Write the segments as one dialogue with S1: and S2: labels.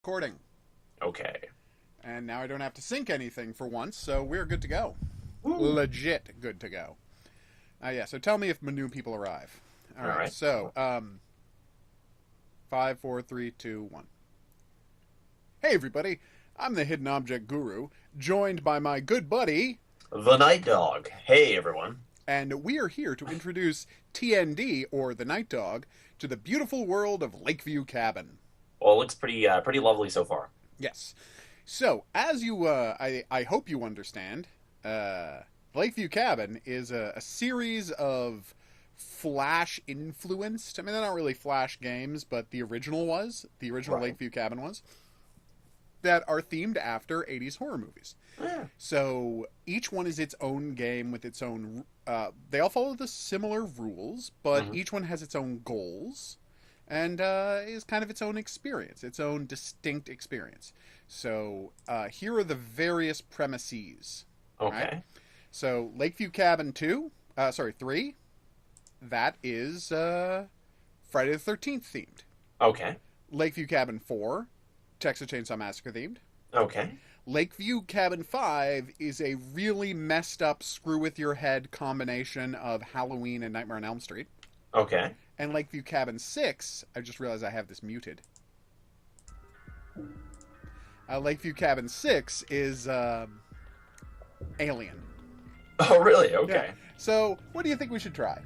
S1: Recording.
S2: Okay.
S1: And now I don't have to sync anything for once, so we're good to go.
S2: Woo.
S1: Legit good to go. Yeah, so tell me if new people arrive. All right. So, 5, 4, 3, 2, 1. Hey, everybody. I'm the Hidden Object Guru, joined by my good buddy...
S2: The Night Dog. Hey, everyone.
S1: And we are here to introduce TND, or the Night Dog, to the beautiful world of Lakeview Cabin.
S2: Well, it looks pretty lovely so far.
S1: Yes. So, as you, I hope you understand, Lakeview Cabin is a series of Flash-influenced, I mean, they're not really Flash games, but the original was, the original
S2: Right.
S1: Lakeview Cabin was, that are themed after 80s horror movies.
S2: Yeah.
S1: So, each one is its own game with its own, they all follow the similar rules, but each one has its own goals. And is kind of its own experience, its own distinct experience. So here are the various premises.
S2: Okay.
S1: Right? So Lakeview Cabin 3, that is Friday the 13th themed.
S2: Okay.
S1: Lakeview Cabin 4, Texas Chainsaw Massacre themed.
S2: Okay.
S1: Lakeview Cabin 5 is a really messed up screw-with-your-head combination of Halloween and Nightmare on Elm Street.
S2: Okay.
S1: And Lakeview Cabin 6, I just realized I have this muted. Lakeview Cabin 6 is Alien.
S2: Oh, really? Okay.
S1: Yeah. So, what do you think we should try?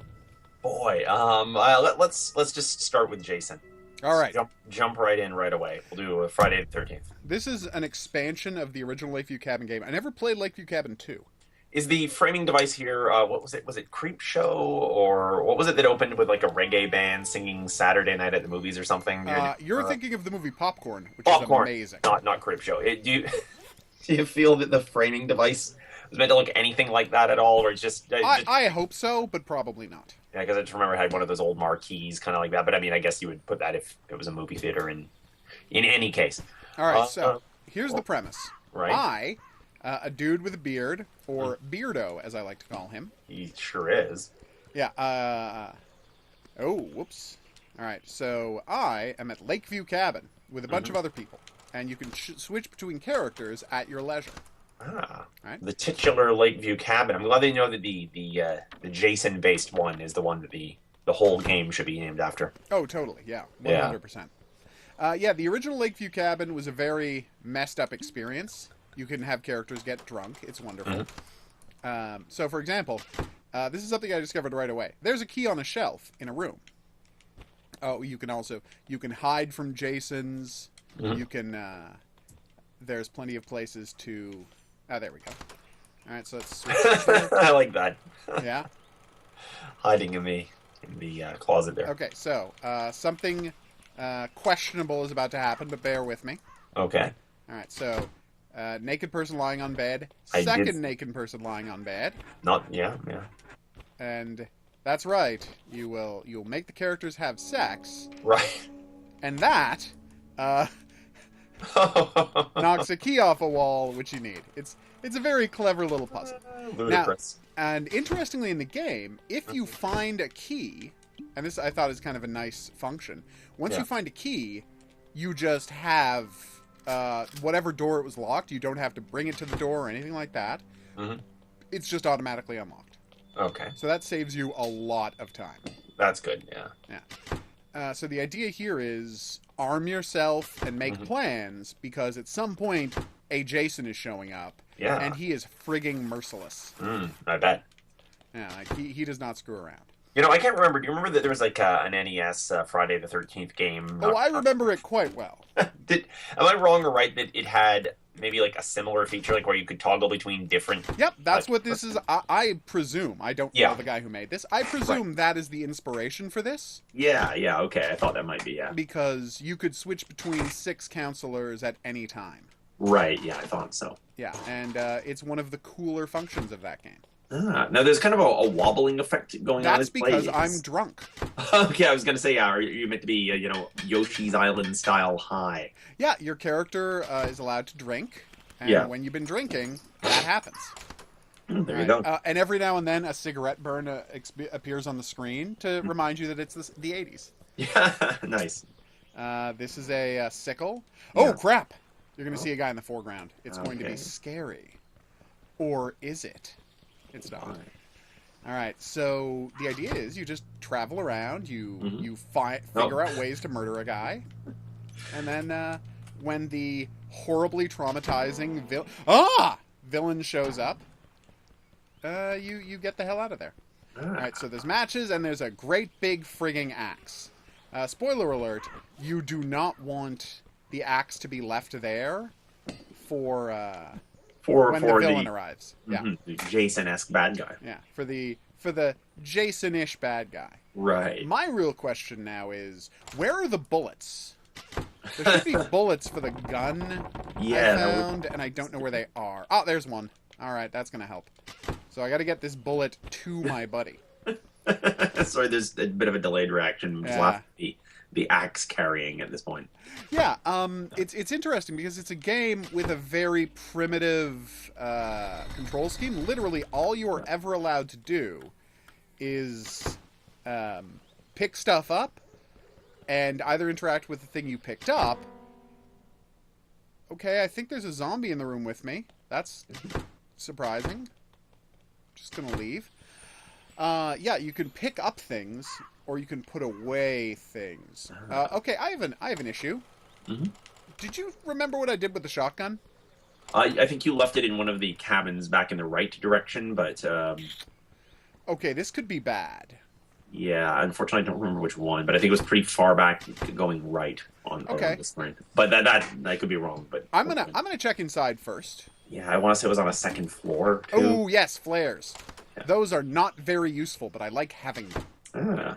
S2: Boy, let's just start with Jason.
S1: All right.
S2: Jump right in right away. We'll do a Friday the 13th.
S1: This is an expansion of the original Lakeview Cabin game. I never played Lakeview Cabin 2.
S2: Is the framing device here, what was it? Was it Creep Show? Or what was it that opened with like a reggae band singing Saturday Night at the Movies or something?
S1: You're thinking of the movie Popcorn, which
S2: Popcorn.
S1: is amazing.
S2: Not Creep Show. Do you feel that the framing device was meant to look anything like that at all? Or it's just...
S1: I hope so, but probably not.
S2: Yeah, because I just remember it had one of those old marquees kind of like that. But I mean, I guess you would put that if it was a movie theater in any case.
S1: All right, so here's the premise.
S2: Right.
S1: A dude with a beard, or Beardo, as I like to call him.
S2: He sure is.
S1: Yeah, oh, whoops. All right, so I am at Lakeview Cabin with a bunch of other people, and you can switch between characters at your leisure. Right?
S2: The titular Lakeview Cabin. I'm glad they know that the Jason-based one is the one that the whole game should be named after.
S1: Oh, totally, yeah, 100%. Yeah, the original Lakeview Cabin was a very messed up experience. You can have characters get drunk. It's wonderful. So, for example, this is something I discovered right away. There's a key on a shelf in a room. Oh, you can hide from Jasons. You can, there's plenty of places to, there we go. All right, so let's switch.
S2: I like that.
S1: Yeah.
S2: Hiding in the closet there.
S1: Okay, so, something questionable is about to happen, but bear with me.
S2: Okay.
S1: All right, so... naked person lying on bed. Second naked person lying on bed.
S2: Yeah.
S1: And that's right. You'll make the characters have sex.
S2: Right.
S1: And that knocks a key off a wall, which you need. It's a very clever little puzzle.
S2: Ludicrous.
S1: Now, and interestingly in the game, if you find a key, and this I thought is kind of a nice function. Once you find a key, you just have whatever door it was locked, you don't have to bring it to the door or anything like that. It's just automatically unlocked.
S2: Okay.
S1: So that saves you a lot of time.
S2: That's good, yeah.
S1: Yeah. So the idea here is arm yourself and make plans, because at some point a Jason is showing up.
S2: Yeah.
S1: And he is frigging merciless.
S2: I bet.
S1: Yeah, like he does not screw around.
S2: You know, I can't remember. Do you remember that there was like an NES Friday the 13th game?
S1: I remember it quite well.
S2: Am I wrong or right that it had maybe like a similar feature, like where you could toggle between different...
S1: Yep, that's what this is. I presume. I don't know the guy who made this. I presume that is the inspiration for this.
S2: Yeah, okay. I thought that might be, yeah.
S1: Because you could switch between 6 counselors at any time.
S2: Right, yeah, I thought so.
S1: Yeah, and it's one of the cooler functions of that game.
S2: Now there's kind of a wobbling effect going on.
S1: That's because I'm drunk.
S2: Okay, I was going to say, are you meant to be, Yoshi's Island style high?
S1: Yeah, your character is allowed to drink, and when you've been drinking, that happens.
S2: There you go.
S1: And every now and then, a cigarette burn appears on the screen to remind you that it's the 80s.
S2: Yeah, nice.
S1: This is a sickle. Oh,
S2: Yeah.
S1: crap! You're going to see a guy in the foreground. It's going to be
S2: Okay.
S1: scary. Or is it? It's not.
S2: Fine.
S1: All right, so the idea is you just travel around, you
S2: Mhm.
S1: figure out ways to murder a guy, and then when the horribly traumatizing villain shows up, you get the hell out of there. All right, so there's matches, and there's a great big frigging axe. Spoiler alert, you do not want the axe to be left there for when the villain arrives. Yeah.
S2: The Jason-esque bad guy.
S1: Yeah, for the Jason-ish bad guy.
S2: Right.
S1: My real question now is, where are the bullets? There should be bullets for the gun
S2: Yeah,
S1: I found, and I don't know where they are. Oh, there's one. All right, that's going to help. So I got to get this bullet to my buddy.
S2: Sorry, there's a bit of a delayed reaction. There's
S1: Yeah.
S2: the axe carrying at this point.
S1: Yeah, it's interesting because it's a game with a very primitive control scheme. Literally, all you are ever allowed to do is pick stuff up and either interact with the thing you picked up. Okay, I think there's a zombie in the room with me. That's surprising. Just gonna leave. Yeah, you can pick up things, or you can put away things. Okay, I have an issue.
S2: Mm-hmm.
S1: Did you remember what I did with the shotgun?
S2: I think you left it in one of the cabins back in the right direction, but
S1: Okay, this could be bad.
S2: yeah, unfortunately, I don't remember which one. But I think it was pretty far back, going right on the screen. But that could be wrong. But
S1: I'm gonna check inside first.
S2: yeah, I want to say it was on a second floor too.
S1: Oh yes, flares.
S2: Yeah.
S1: Those are not very useful, but I like having them.
S2: Ah.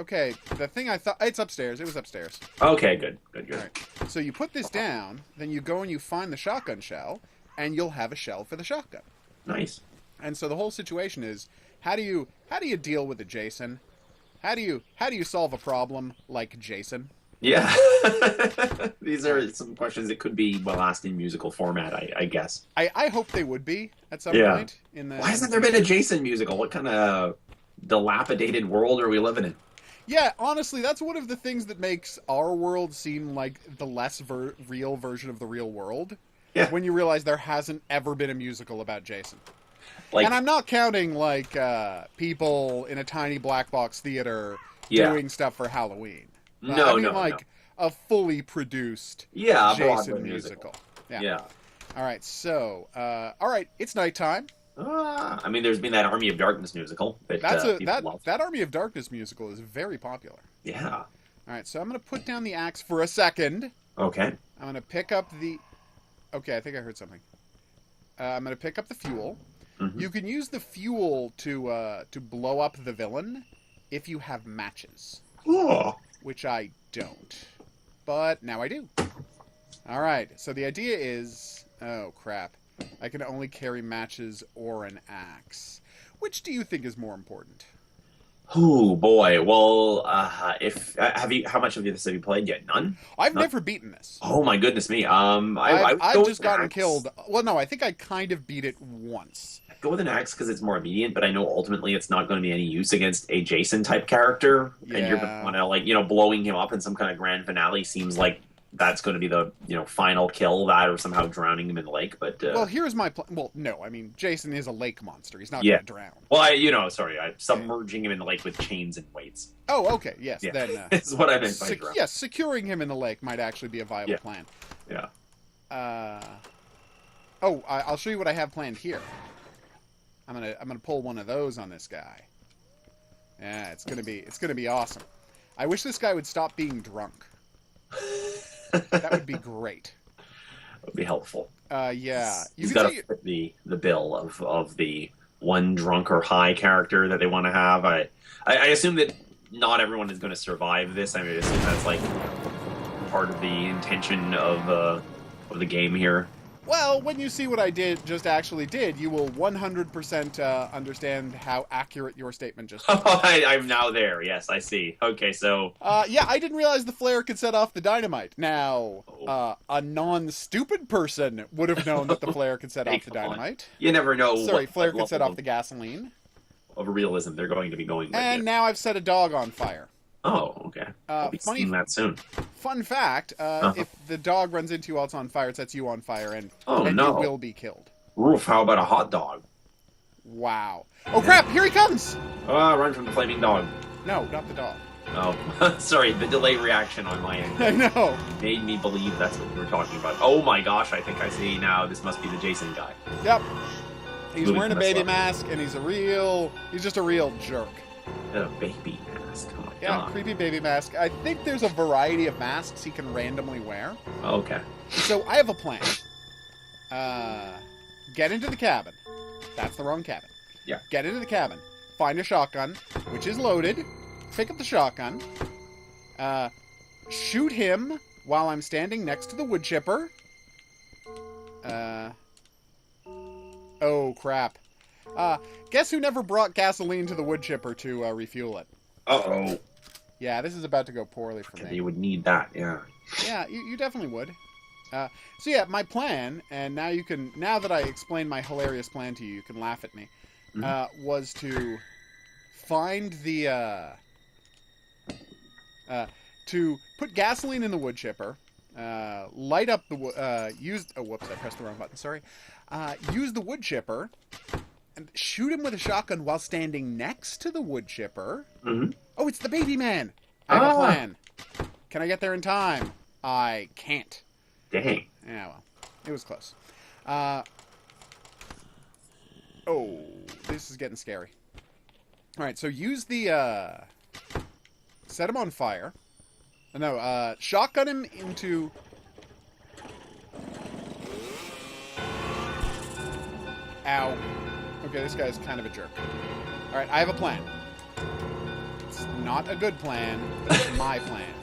S1: Okay, the thing I thought it's upstairs. It was upstairs.
S2: Okay, good.
S1: All right. So you put this down, then you go and you find the shotgun shell, and you'll have a shell for the shotgun.
S2: Nice.
S1: And so the whole situation is, how do you deal with a Jason? How do you solve a problem like Jason?
S2: Yeah. These are some questions that could be well asked in musical format, I guess.
S1: I hope they would be at some point.
S2: Why hasn't there been a Jason musical? What kind of dilapidated world are we living in?
S1: Yeah, honestly, that's one of the things that makes our world seem like the less real version of the real world.
S2: Yeah.
S1: When you realize there hasn't ever been a musical about Jason.
S2: Like,
S1: And I'm not counting, like, people in a tiny black box theater
S2: Yeah.
S1: doing stuff for Halloween.
S2: No,
S1: I mean,
S2: no,
S1: like, a fully produced
S2: yeah, a
S1: Jason
S2: Broadway
S1: musical.
S2: Yeah.
S1: All right, so, it's nighttime.
S2: I mean, there's been that Army of Darkness musical that people love.
S1: That Army of Darkness musical is very popular.
S2: Yeah.
S1: All right, so I'm going to put down the axe for a second.
S2: Okay.
S1: I'm going to pick up the... Okay, I think I heard something. I'm going to pick up the fuel.
S2: Mhm.
S1: You can use the fuel to blow up the villain if you have matches,
S2: Oh.
S1: which I don't. But now I do. All right, so the idea is... Oh, crap. I can only carry matches or an axe. Which do you think is more important?
S2: Oh boy. Well, how much of this have you played yet? None.
S1: I've never beaten this.
S2: Oh my goodness me.
S1: I've just gotten killed. Well, no, I think I kind of beat it once.
S2: I'd go with an axe because it's more immediate, but I know ultimately it's not going to be any use against a Jason type character, and you're going to want to blowing him up in some kind of grand finale seems like that's going to be the final kill, that or somehow drowning him in the lake. But
S1: well, here's my plan. Well, no, I mean Jason is a lake monster. He's not
S2: Yeah.
S1: going to drown.
S2: well, I'm submerging him in the lake with chains and weights.
S1: Oh, okay, yes.
S2: Yeah.
S1: Then
S2: Is what I meant by drown.
S1: yes, securing him in the lake might actually be a viable plan.
S2: Yeah.
S1: I'll show you what I have planned here. I'm gonna pull one of those on this guy. Yeah, it's gonna be awesome. I wish this guy would stop being drunk. That would be great.
S2: That would be helpful.
S1: Yeah.
S2: He's got to fit the bill of the one drunk or high character that they want to have. I assume that not everyone is going to survive this. I mean, I assume that's like part of the intention of the game here.
S1: Well, when you see what I just actually did, you will 100% understand how accurate your statement just was.
S2: I'm now there. Yes, I see. Okay, so...
S1: yeah, I didn't realize the flare could set off the dynamite. Now, a non-stupid person would have known that the flare could set off the dynamite.
S2: You never know.
S1: Sorry, flare could set off the gasoline.
S2: Of realism they're going to be going with.
S1: And now I've set a dog on fire.
S2: Oh, okay. I'll be seeing that soon.
S1: Fun fact, if the dog runs into you while it's on fire, it sets you on fire, and you will be killed.
S2: Oof, how about a hot dog?
S1: Wow. Oh, crap! Here he comes!
S2: Run from the flaming dog.
S1: No, not the dog.
S2: Oh, sorry, the delay reaction on my end.
S1: I know.
S2: Made me believe that's what you were talking about. Oh my gosh, I think I see now. This must be the Jason guy.
S1: Yep. He's wearing a baby mask, and he's just a real jerk.
S2: A baby mask? Oh my God.
S1: Creepy baby mask. I think there's a variety of masks he can randomly wear.
S2: Okay.
S1: So, I have a plan. Get into the cabin. That's the wrong cabin.
S2: Yeah.
S1: Get into the cabin. Find a shotgun, which is loaded. Pick up the shotgun. Shoot him while I'm standing next to the wood chipper. Oh, crap. Guess who never brought gasoline to the wood chipper to refuel it?
S2: Uh-oh.
S1: Yeah, this is about to go poorly for me.
S2: You would need that, yeah.
S1: Yeah, you definitely would. So yeah, my plan, and now that I explained my hilarious plan to you, you can laugh at me, was to find the, to put gasoline in the wood chipper, light up the, whoops, I pressed the wrong button, sorry. Use the wood chipper, and shoot him with a shotgun while standing next to the wood chipper. Mm-hmm. Oh, it's the baby man! I have a plan. Can I get there in time? I can't.
S2: Dang.
S1: Yeah, well, it was close. Oh, this is getting scary. Alright, so use the, set him on fire. No, shotgun him into... Ow. Okay, this guy's kind of a jerk. Alright, I have a plan. It's not a good plan, but it's my plan.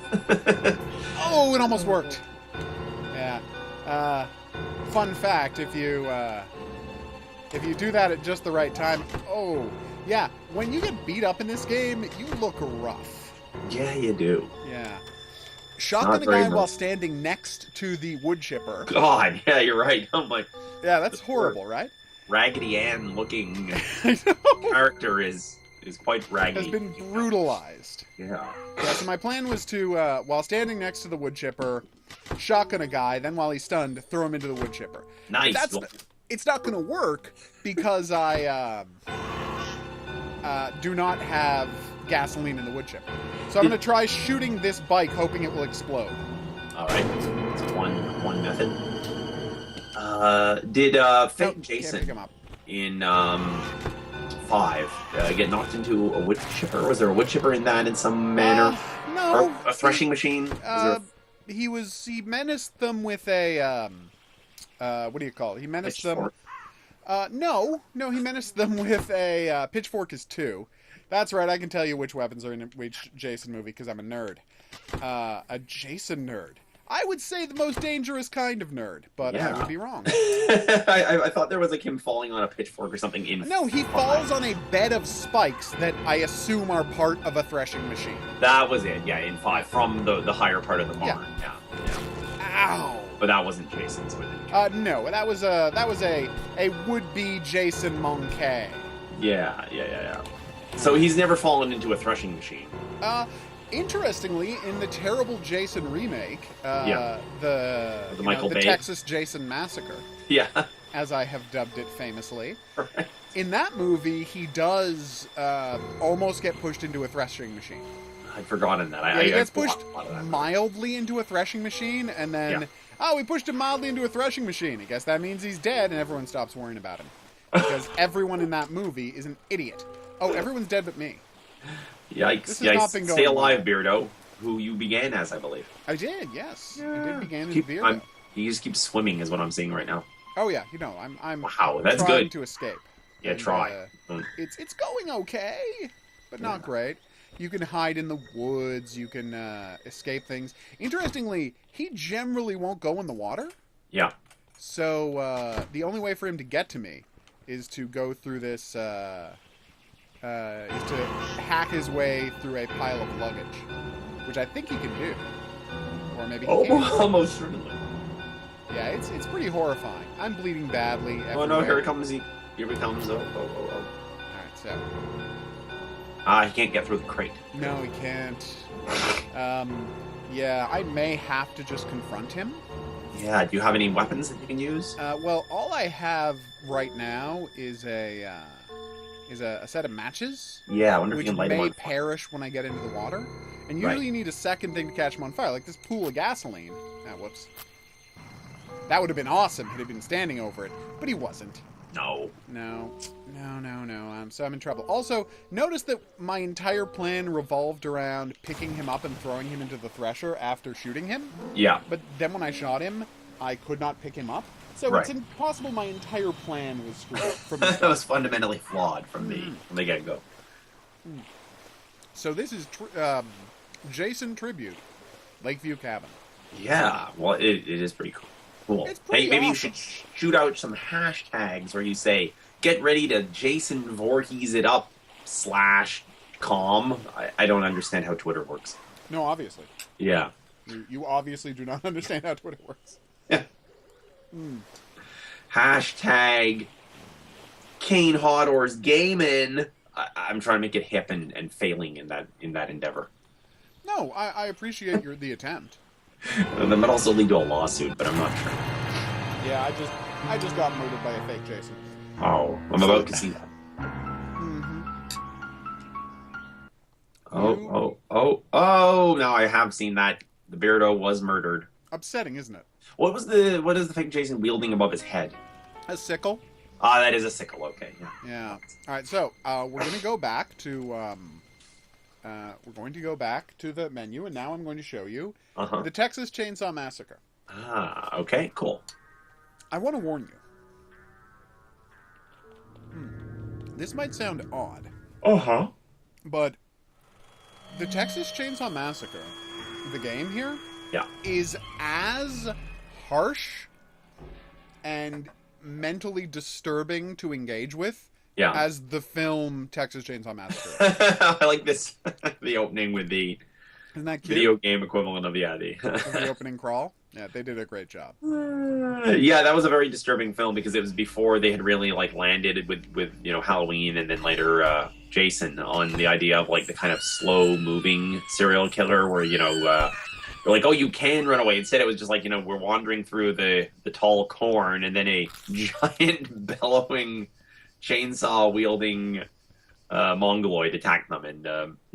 S1: Oh, it almost worked. Yeah. Fun fact, if you do that at just the right time... Oh, yeah, when you get beat up in this game, you look rough.
S2: Yeah, you do.
S1: Yeah. Shotgun a guy while standing next to the wood chipper.
S2: God, yeah, you're right. I'm like...
S1: Yeah, that's horrible, right?
S2: Raggedy Ann looking character is quite raggedy.
S1: Has been brutalized.
S2: Yeah.
S1: Yeah, so my plan was to, while standing next to the wood chipper, shotgun a guy, then while he's stunned, throw him into the wood chipper.
S2: Nice.
S1: It's not going to work because I do not have gasoline in the wood chipper. So I'm going to try shooting this bike, hoping it will explode.
S2: All right. That's one method. Did Fake Jason in 5 get knocked into a wood chipper? Was there a wood chipper in that in some manner?
S1: No.
S2: Or a threshing machine?
S1: He menaced them with a what do you call it? He menaced them. No, he menaced them with a pitchfork is 2. That's right. I can tell you which weapons are in which Jason movie because I'm a nerd. A Jason nerd. I would say the most dangerous kind of nerd, but I would be wrong.
S2: I thought there was like him falling on a pitchfork or something in.
S1: No, he falls on a bed of spikes that I assume are part of a threshing machine.
S2: That was it, yeah, in 5, from the higher part of the barn. Yeah.
S1: Ow!
S2: But that wasn't Jason's, was it?
S1: No, that was a would-be Jason Monkey.
S2: Yeah. So he's never fallen into a threshing machine.
S1: Interestingly, in the terrible Jason remake, the Texas Jason Massacre, as I have dubbed it famously,
S2: right.
S1: In that movie, he does almost get pushed into a threshing machine.
S2: I'd forgotten that.
S1: He gets pushed mildly into a threshing machine, and then, we pushed him mildly into a threshing machine. I guess that means he's dead, and everyone stops worrying about him. Because everyone in that movie is an idiot. Oh, everyone's dead but me.
S2: Yikes. Stay alive, Beardo, who you began as, I believe.
S1: I did, yes. I did begin as Beardo.
S2: He just keeps swimming is what I'm seeing right now.
S1: Oh, yeah. I'm
S2: wow, that's
S1: trying
S2: good.
S1: to escape.
S2: Yeah, and, try.
S1: It's going okay, but not great. You can hide in the woods. You can escape things. Interestingly, he generally won't go in the water.
S2: Yeah.
S1: So the only way for him to get to me is to go through this... is to hack his way through a pile of luggage, which I think he can do, or maybe he can't.
S2: Almost certainly.
S1: Yeah, it's pretty horrifying. I'm bleeding badly.
S2: Oh no! Here he comes! Here he comes! Oh!
S1: All right, so.
S2: He can't get through the crate.
S1: No, he can't. Yeah, I may have to just confront him.
S2: Yeah, do you have any weapons that you can use?
S1: Well, all I have right now is a set of matches.
S2: Yeah, I wonder if
S1: which
S2: you can light them
S1: may
S2: on fire.
S1: perish when I get into the water. And usually you need a second thing to catch them on fire, like this pool of gasoline. Ah, whoops. That would have been awesome had he been standing over it, but he wasn't.
S2: No.
S1: No. So I'm in trouble. Also, notice that my entire plan revolved around picking him up and throwing him into the thresher after shooting him.
S2: Yeah.
S1: But then when I shot him, I could not pick him up. So
S2: Right.
S1: it's impossible my entire plan was screwed up from the
S2: That
S1: start.
S2: was fundamentally flawed from the get-go.
S1: So this is Jason Tribute, Lakeview Cabin.
S2: Yeah, well, it is pretty cool.
S1: It's pretty
S2: Hey, maybe you
S1: awesome.
S2: should shoot out some hashtags where you say, get ready to Jason Voorhees it up /com. I don't understand how Twitter works.
S1: No, obviously.
S2: Yeah.
S1: You obviously do not understand how Twitter works.
S2: Hashtag Kane Hodor's Gaming. I'm trying to make it hip and failing in that endeavor.
S1: No, I appreciate the attempt.
S2: And that might also lead to a lawsuit, but I'm not sure.
S1: Yeah, I just got murdered by a fake Jason.
S2: Oh, I'm about to see that. Oh! Now I have seen that. The Beardo was murdered.
S1: Upsetting, isn't it?
S2: What is the fake Jason wielding above his head?
S1: A sickle.
S2: Ah, that is a sickle. Okay, yeah.
S1: Yeah. All right. So we're going to go back to the menu, and now I'm going to show you the Texas Chainsaw Massacre.
S2: Ah, okay, cool.
S1: I want to warn you. This might sound odd, but the Texas Chainsaw Massacre, the game here, is as harsh and mentally disturbing to engage with as the film Texas Chainsaw Massacre.
S2: I like this. The opening with the
S1: Isn't that cute?
S2: video game equivalent of the
S1: Of the opening crawl. Yeah, they did a great job.
S2: Yeah, that was a very disturbing film because it was before they had really landed with Halloween and then later Jason on the idea of the kind of slow moving serial killer where they're like, oh, you can run away. Instead, it was just we're wandering through the tall corn and then a giant bellowing chainsaw wielding mongoloid attacked them and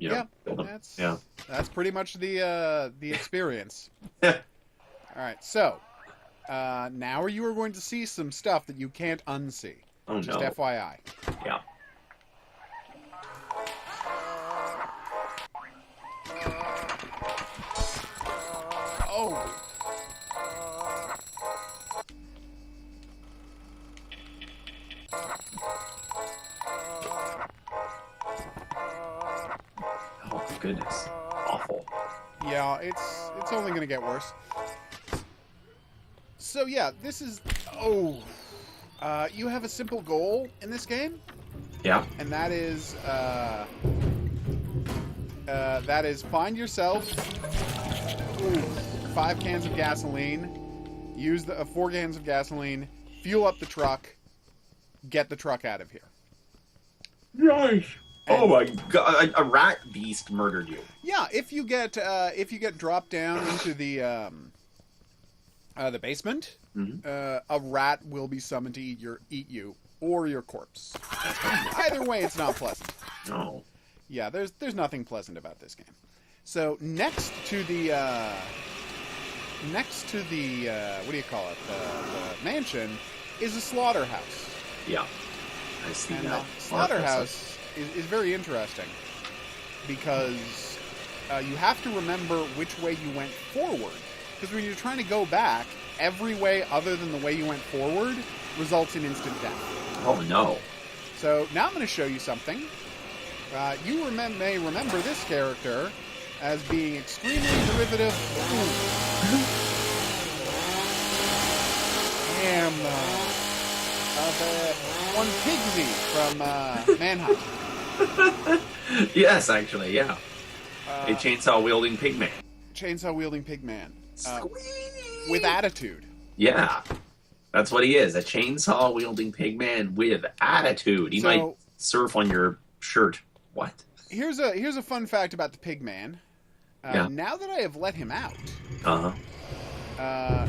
S2: killed them.
S1: That's pretty much the experience. All right, so now you are going to see some stuff that you can't unsee.
S2: Oh,
S1: just
S2: no.
S1: FYI.
S2: Yeah.
S1: Oh.
S2: Oh, goodness. Awful.
S1: Yeah, it's only going to get worse. So yeah, this is... you have a simple goal in this game.
S2: Yeah.
S1: And that is find yourself 5 cans of gasoline, use 4 cans of gasoline, fuel up the truck, get the truck out of here.
S2: Nice. Oh my god! A rat beast murdered you.
S1: Yeah, if you get dropped down into the basement, a rat will be summoned to eat you or your corpse. Either way, it's not pleasant.
S2: No.
S1: Yeah, there's nothing pleasant about this game. So next to the what do you call it? The mansion is a slaughterhouse.
S2: Yeah. I see
S1: And
S2: now.
S1: that slaughterhouse is very interesting because you have to remember which way you went forward. Because when you're trying to go back, every way other than the way you went forward results in instant death.
S2: Oh no.
S1: So now I'm going to show you something. You may remember this character as being extremely derivative. One Pigsy from Manhunt.
S2: Yes, actually, yeah. A chainsaw wielding pigman.
S1: Chainsaw wielding pigman. With attitude.
S2: Yeah. That's what he is. A chainsaw wielding pigman with attitude. He might surf on your shirt. What?
S1: Here's a fun fact about the pigman. Now that I have let him out,
S2: Uh-huh.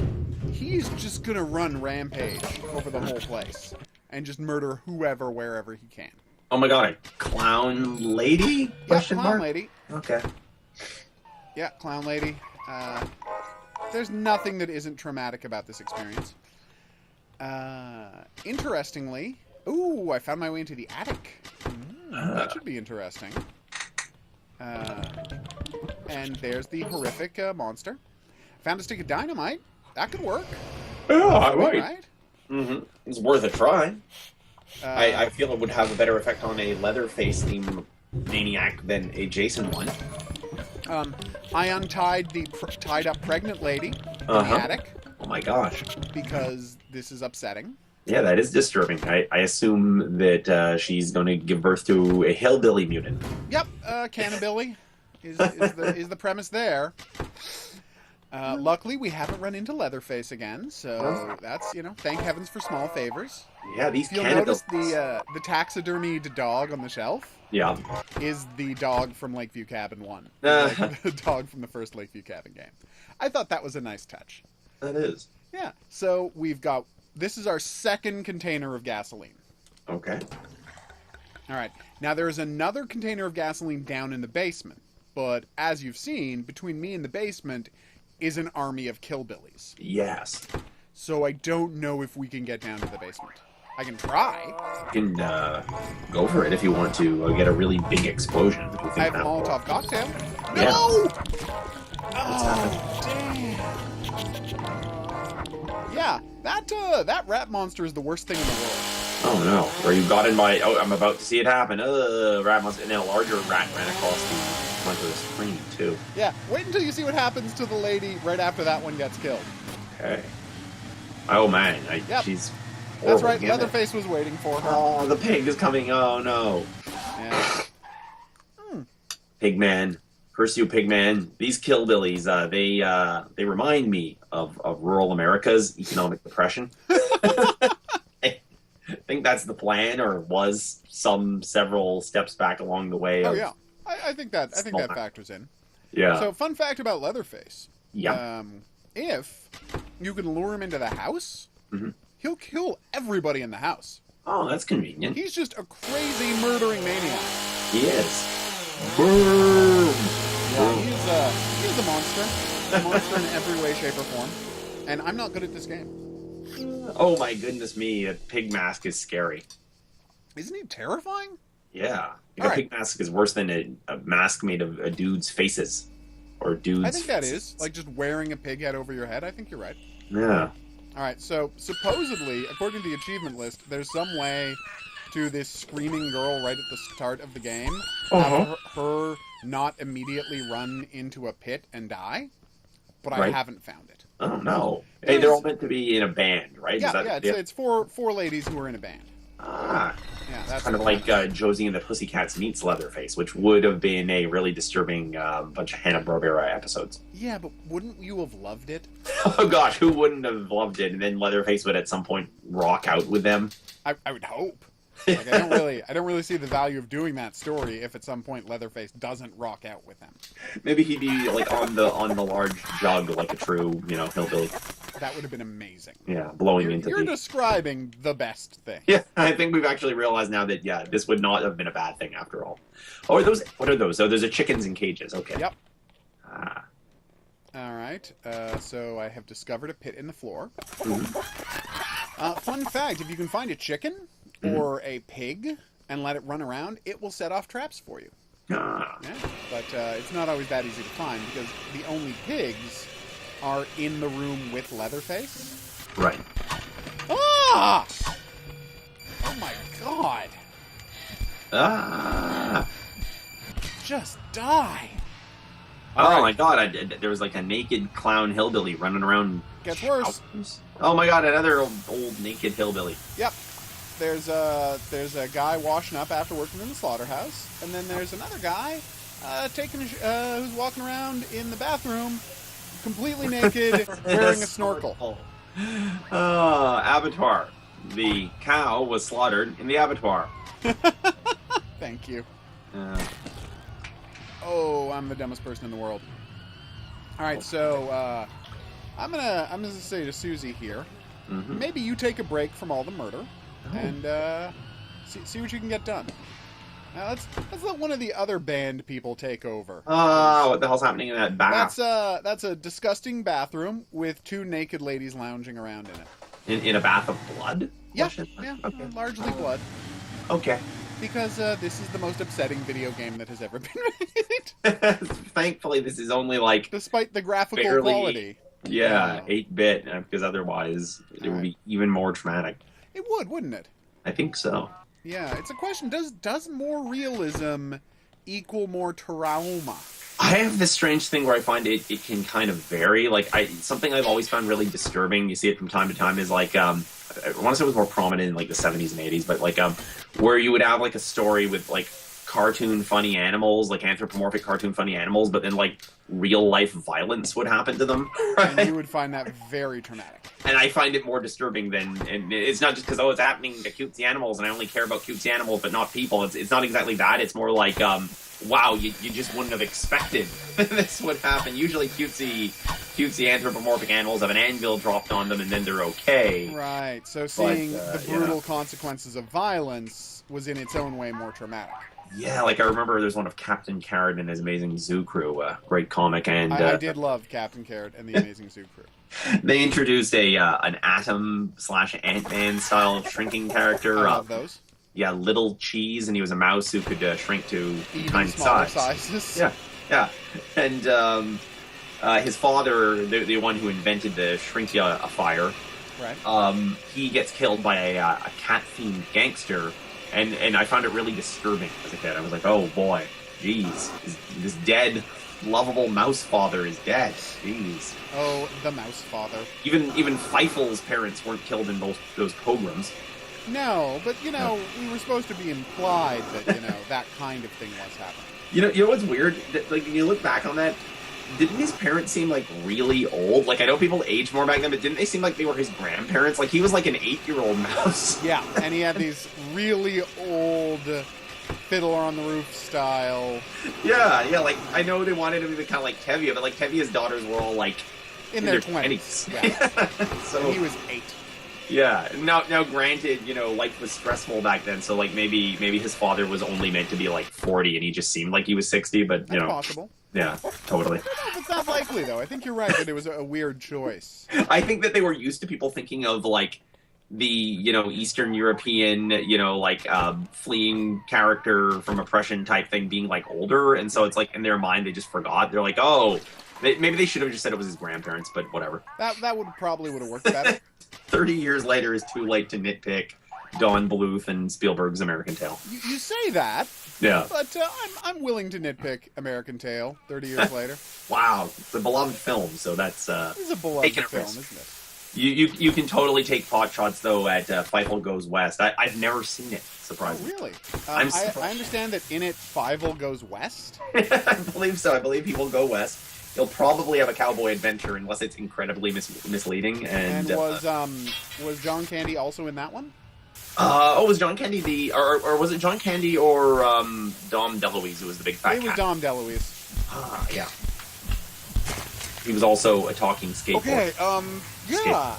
S1: he's just gonna run rampage over the whole place and just murder whoever, wherever he can.
S2: Oh my god, a clown lady?
S1: Yeah, clown lady.
S2: Okay.
S1: Yeah, clown lady. There's nothing that isn't traumatic about this experience. Interestingly, ooh, I found my way into the attic. That should be interesting. And there's the horrific monster. Found a stick of dynamite. That could work.
S2: Yeah,
S1: Right?
S2: Mm-hmm. It's worth a try. I feel it would have a better effect on a Leatherface themed maniac than a Jason one.
S1: I untied the tied up pregnant lady in the attic.
S2: Oh my gosh.
S1: Because this is upsetting.
S2: Yeah, that is disturbing. I assume that she's going to give birth to a hillbilly mutant.
S1: Yep, Cannabilly is the premise there. Luckily, we haven't run into Leatherface again, so that's, thank heavens for small favors.
S2: Yeah, these
S1: You'll notice the taxidermied dog on the shelf.
S2: Yeah.
S1: Is the dog from Lakeview Cabin 1. The dog from the first Lakeview Cabin game. I thought that was a nice touch.
S2: That is.
S1: Yeah, so this is our second container of gasoline.
S2: Okay.
S1: All right. Now, there is another container of gasoline down in the basement, but as you've seen, between me and the basement is an army of killbillies.
S2: Yes.
S1: So I don't know if we can get down to the basement. I can try.
S2: You can go for it if you want to get a really big explosion.
S1: I have a Molotov cocktail.
S2: Yeah.
S1: No!
S2: What's happened?
S1: Damn. Yeah, that rat monster is the worst thing in the world.
S2: Oh no. Where you got in by... Oh, I'm about to see it happen. Rat monster. And then a larger rat ran across the front of the screen, too.
S1: Yeah, wait until you see what happens to the lady right after that one gets killed.
S2: Okay. Oh man, she's...
S1: That's right, Leatherface was waiting for her.
S2: Oh, the pig is coming. Oh, no.
S1: Yeah.
S2: Pigman. Curse you, Pigman. These killbillies, they remind me of rural America's economic depression. I think that's the plan, or was several steps back along the way.
S1: Oh, yeah. I think that factors in.
S2: Yeah.
S1: So, fun fact about Leatherface.
S2: Yeah.
S1: If you can lure him into the house...
S2: Mm-hmm.
S1: He'll kill everybody in the house.
S2: Oh, that's convenient.
S1: He's just a crazy murdering maniac.
S2: He is. Boom!
S1: Yeah, he's a monster. A monster in every way, shape, or form. And I'm not good at this game.
S2: Oh my goodness me, a pig mask is scary.
S1: Isn't he terrifying?
S2: Yeah. A pig mask is worse than a mask made of a dude's faces. Or dude's
S1: I think that is. Like just wearing a pig head over your head. I think you're right.
S2: Yeah.
S1: Alright, so supposedly, according to the achievement list, there's some way to this screaming girl right at the start of the game have her not immediately run into a pit and die, but I haven't found it.
S2: Oh, no. Hey, they're all meant to be in a band, right?
S1: Yeah, it's four ladies who are in a band.
S2: Ah.
S1: Yeah, that's
S2: kind of like Josie and the Pussycats meets Leatherface, which would have been a really disturbing bunch of Hanna-Barbera episodes.
S1: Yeah, but wouldn't you have loved it?
S2: Oh gosh, who wouldn't have loved it? And then Leatherface would at some point rock out with them.
S1: I would hope. Like, I don't really see the value of doing that story if at some point Leatherface doesn't rock out with them.
S2: Maybe he'd be like on the large jug like a true, hillbilly.
S1: That would have been amazing.
S2: Yeah, blowing into
S1: You're describing the best thing.
S2: Yeah, I think we've actually realized now that, this would not have been a bad thing after all. Oh, what are those? Oh, those are chickens in cages. Okay.
S1: Yep.
S2: Ah.
S1: All right. So I have discovered a pit in the floor.
S2: Mm-hmm.
S1: Fun fact, if you can find a chicken or a pig and let it run around, it will set off traps for you.
S2: Ah.
S1: Yeah, but it's not always that easy to find because the only pigs are in the room with Leatherface.
S2: Right.
S1: Ah! Oh my god!
S2: Ah!
S1: Just die!
S2: Oh my god, there was like a naked clown hillbilly running around.
S1: Gets worse.
S2: Oh my god, another old naked hillbilly.
S1: Yep. There's a guy washing up after working in the slaughterhouse, and then there's another guy who's walking around in the bathroom, completely naked, wearing a snorkel.
S2: Abattoir. The cow was slaughtered in the abattoir.
S1: Thank you. Oh, I'm the dumbest person in the world. All right, so I'm gonna say to Susie here, maybe you take a break from all the murder and see what you can get done. Now let's let one of the other band people take over.
S2: What the hell's happening in that bath?
S1: That's a disgusting bathroom with 2 naked ladies lounging around in it.
S2: In a bath of blood?
S1: Yeah, okay. Largely blood.
S2: Okay.
S1: Because this is the most upsetting video game that has ever been made.
S2: Thankfully, this is only like...
S1: Despite the graphical
S2: barely,
S1: quality.
S2: Yeah, 8-bit, because otherwise it would be even more traumatic.
S1: It would, wouldn't it?
S2: I think so.
S1: Yeah, it's a question. Does more realism equal more trauma?
S2: I have this strange thing where I find it can kind of vary. Like, something I've always found really disturbing, you see it from time to time, is like, I want to say it was more prominent in like the 70s and 80s, but like, where you would have like a story with like cartoon funny animals, like anthropomorphic cartoon funny animals, but then like real life violence would happen to them. Right?
S1: And you would find that very traumatic.
S2: And I find it more disturbing than, and it's not just because, it's happening to cutesy animals and I only care about cutesy animals but not people. It's not exactly that. It's more like, wow, you just wouldn't have expected this would happen. Usually cutesy anthropomorphic animals have an anvil dropped on them and then they're okay.
S1: Right, so seeing the brutal consequences of violence was in its own way more traumatic.
S2: Yeah, like I remember there's one of Captain Carrot and his Amazing Zoo Crew, great comic, and
S1: I did love Captain Carrot and the Amazing Zoo Crew.
S2: They introduced an Atom/Ant-Man style of shrinking character.
S1: I love those.
S2: Yeah, Little Cheese, and he was a mouse who could shrink to tiny
S1: sizes.
S2: Yeah. And his father, the one who invented the Shrinkifier,
S1: right?
S2: He gets killed by a cat-themed gangster. And I found it really disturbing as a kid. I was like, oh boy, jeez, this dead, lovable mouse father is dead. Jeez.
S1: Oh, the mouse father.
S2: Even Feifel's parents weren't killed in those pogroms.
S1: No, but we were supposed to be implied that that kind of thing was happening.
S2: You know what's weird? Like when you look back on that, didn't his parents seem like really old? Like I know people aged more back then, but didn't they seem like they were his grandparents? Like he was like an 8-year-old mouse.
S1: Yeah, and he had these really old Fiddler on the Roof style.
S2: Yeah. Like I know they wanted him to be kind of like Tevye, but like Tevye's daughters were all like
S1: in their 20s. Yeah.
S2: So
S1: and he was 8.
S2: Yeah. Now, granted, life was stressful back then, so like maybe his father was only meant to be like 40, and he just seemed like he was 60. But
S1: That's possible.
S2: Yeah, totally.
S1: No, it's not likely, though. I think you're right that it was a weird choice.
S2: I think that they were used to people thinking of, like, the, Eastern European, fleeing character from oppression type thing being, like, older. And so it's, like, in their mind, they just forgot. They're like, maybe they should have just said it was his grandparents, but whatever.
S1: That would have worked better.
S2: 30 years later is too late to nitpick Don Bluth and Spielberg's American Tail.
S1: You say that.
S2: Yeah.
S1: But I'm willing to nitpick American Tail 30 years later.
S2: Wow. It's a beloved film, so that's...
S1: It's a beloved film, isn't it?
S2: You can totally take pot shots, though, at Fievel Goes West. I've never seen it, surprisingly.
S1: Oh, really? I understand that in it, Fievel Goes West?
S2: I believe so. I believe he will go west. He'll probably have a cowboy adventure, unless it's incredibly misleading. And
S1: was John Candy also in that one?
S2: Was John Candy or was it John Candy or Dom DeLuise who was the big fat cat?
S1: It was Dom DeLuise.
S2: Yeah. He was also a talking skateboard.
S1: Okay,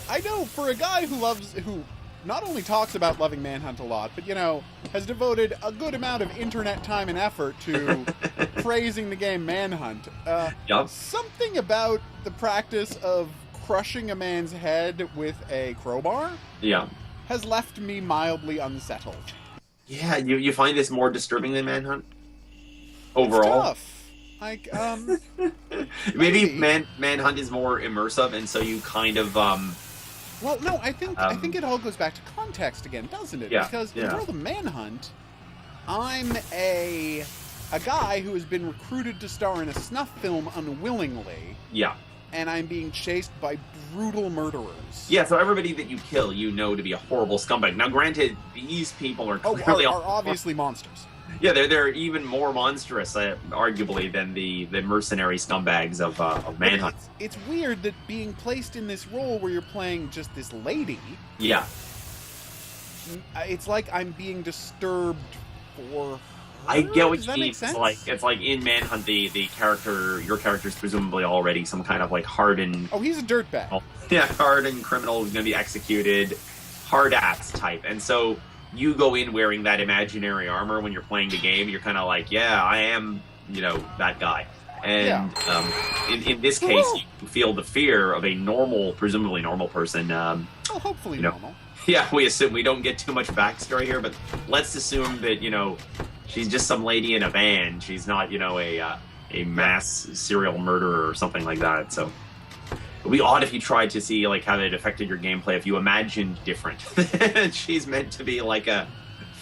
S1: I know for a guy who not only talks about loving Manhunt a lot, but has devoted a good amount of internet time and effort to praising the game Manhunt. Something about the practice of crushing a man's head with a crowbar.
S2: Yeah.
S1: Has left me mildly unsettled.
S2: Yeah, you find this more disturbing than Manhunt? Overall?
S1: It's tough. Like,
S2: maybe Manhunt is more immersive, and so you kind of,
S1: Well, no, I think it all goes back to context again, doesn't it?
S2: Yeah,
S1: because in World of Manhunt, I'm a guy who has been recruited to star in a snuff film unwillingly.
S2: Yeah.
S1: And I'm being chased by brutal murderers.
S2: Yeah, so everybody that you kill, to be a horrible scumbag. Now, granted, these people are clearly...
S1: are obviously monsters.
S2: Yeah, they're even more monstrous, arguably, than the mercenary scumbags of Manhunt.
S1: It's weird that being placed in this role where you're playing just this lady...
S2: Yeah.
S1: It's like I'm being disturbed for
S2: I get what
S1: Does
S2: you
S1: that
S2: mean.
S1: make sense?
S2: It's like in Manhunt, your character's presumably already some kind of like hardened.
S1: Oh, he's a dirtbag.
S2: Yeah, hardened criminal who's going to be executed, hard ass type, and so you go in wearing that imaginary armor when you're playing the game. You're kind of like, yeah, I am, that guy. And in this case, you feel the fear of a presumably normal person.
S1: Hopefully normal.
S2: Yeah, we assume we don't get too much backstory here, but let's assume that she's just some lady in a van. She's not a mass serial murderer or something like that. So it'd be odd if you tried to see like how it affected your gameplay if you imagined different. She's meant to be like a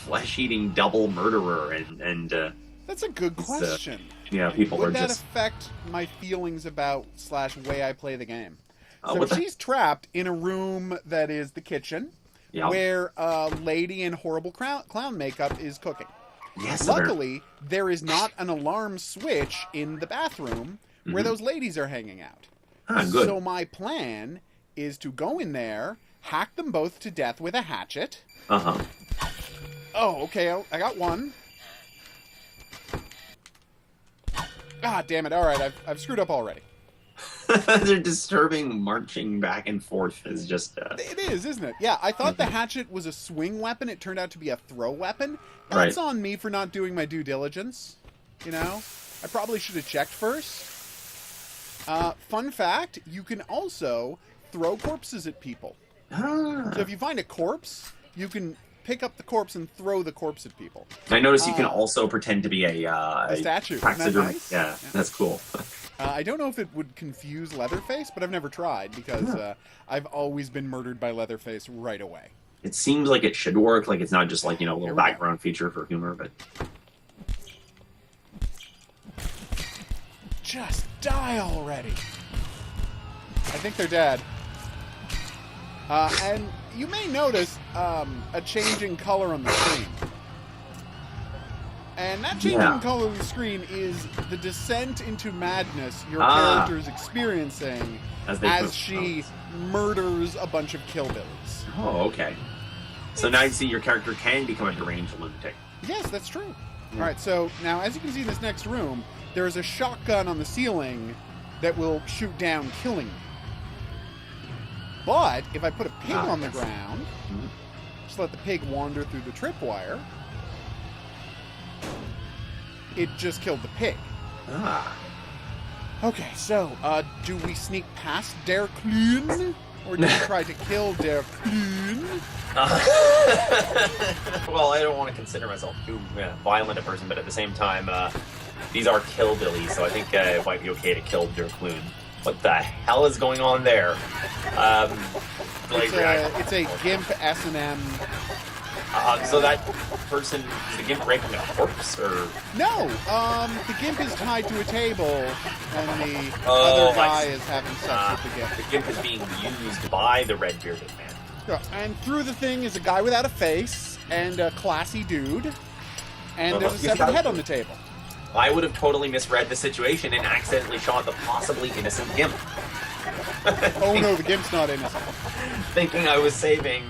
S2: flesh-eating double murderer, and
S1: that's a good question.
S2: People
S1: would
S2: are
S1: that
S2: just
S1: affect my feelings about / way I play the game? So
S2: what
S1: she's trapped in a room that is the kitchen, where a lady in horrible clown makeup is cooking.
S2: Yes.
S1: Luckily, there is not an alarm switch in the bathroom where those ladies are hanging out.
S2: Good.
S1: So my plan is to go in there, hack them both to death with a hatchet.
S2: Uh-huh.
S1: Oh, okay, I got one. Ah, damn it. All right, I've screwed up already.
S2: They're disturbing marching back and forth is just...
S1: It is, isn't it? Yeah, I thought the hatchet was a swing weapon. It turned out to be a throw weapon. That's on me for not doing my due diligence. I probably should have checked first. Fun fact, you can also throw corpses at people. So if you find a corpse, you can pick up the corpse and throw the corpse at people.
S2: I noticed you can also pretend to be a
S1: statue. Isn't that nice?
S2: Yeah, that's cool.
S1: I don't know if it would confuse Leatherface, but I've never tried because I've always been murdered by Leatherface right away.
S2: It seems like it should work. Like it's not just like a little background feature for humor, but
S1: just die already. I think they're dead. And you may notice a change in color on the screen. And that change in color on the screen is the descent into madness your character is experiencing as she murders a bunch of killbillies.
S2: Oh, okay. So now you see your character can become a deranged lunatic.
S1: Yes, that's true. All right, so now as you can see in this next room, there is a shotgun on the ceiling that will shoot down, killing me. But if I put a pig on the ground, just let the pig wander through the tripwire, it just killed the pig. Okay, so, do we sneak past Der Clune? Or do we try to kill Der Clune?
S2: Well, I don't want to consider myself too violent a person, but at the same time, these are killbillies, so I think it might be okay to kill Der Clune. What the hell is going on there?
S1: It's a GIMP S&M.
S2: So that person, is the GIMP breaking a corpse, or?
S1: No, the GIMP is tied to a table, and the other guy is having sex with the GIMP.
S2: The GIMP is being used by the red-bearded man.
S1: Yeah, and through the thing is a guy without a face, and a classy dude, and there's a severed head on the table.
S2: I would have totally misread the situation and accidentally shot the possibly innocent GIMP.
S1: Oh no, the GIMP's not innocent.
S2: Thinking I was saving...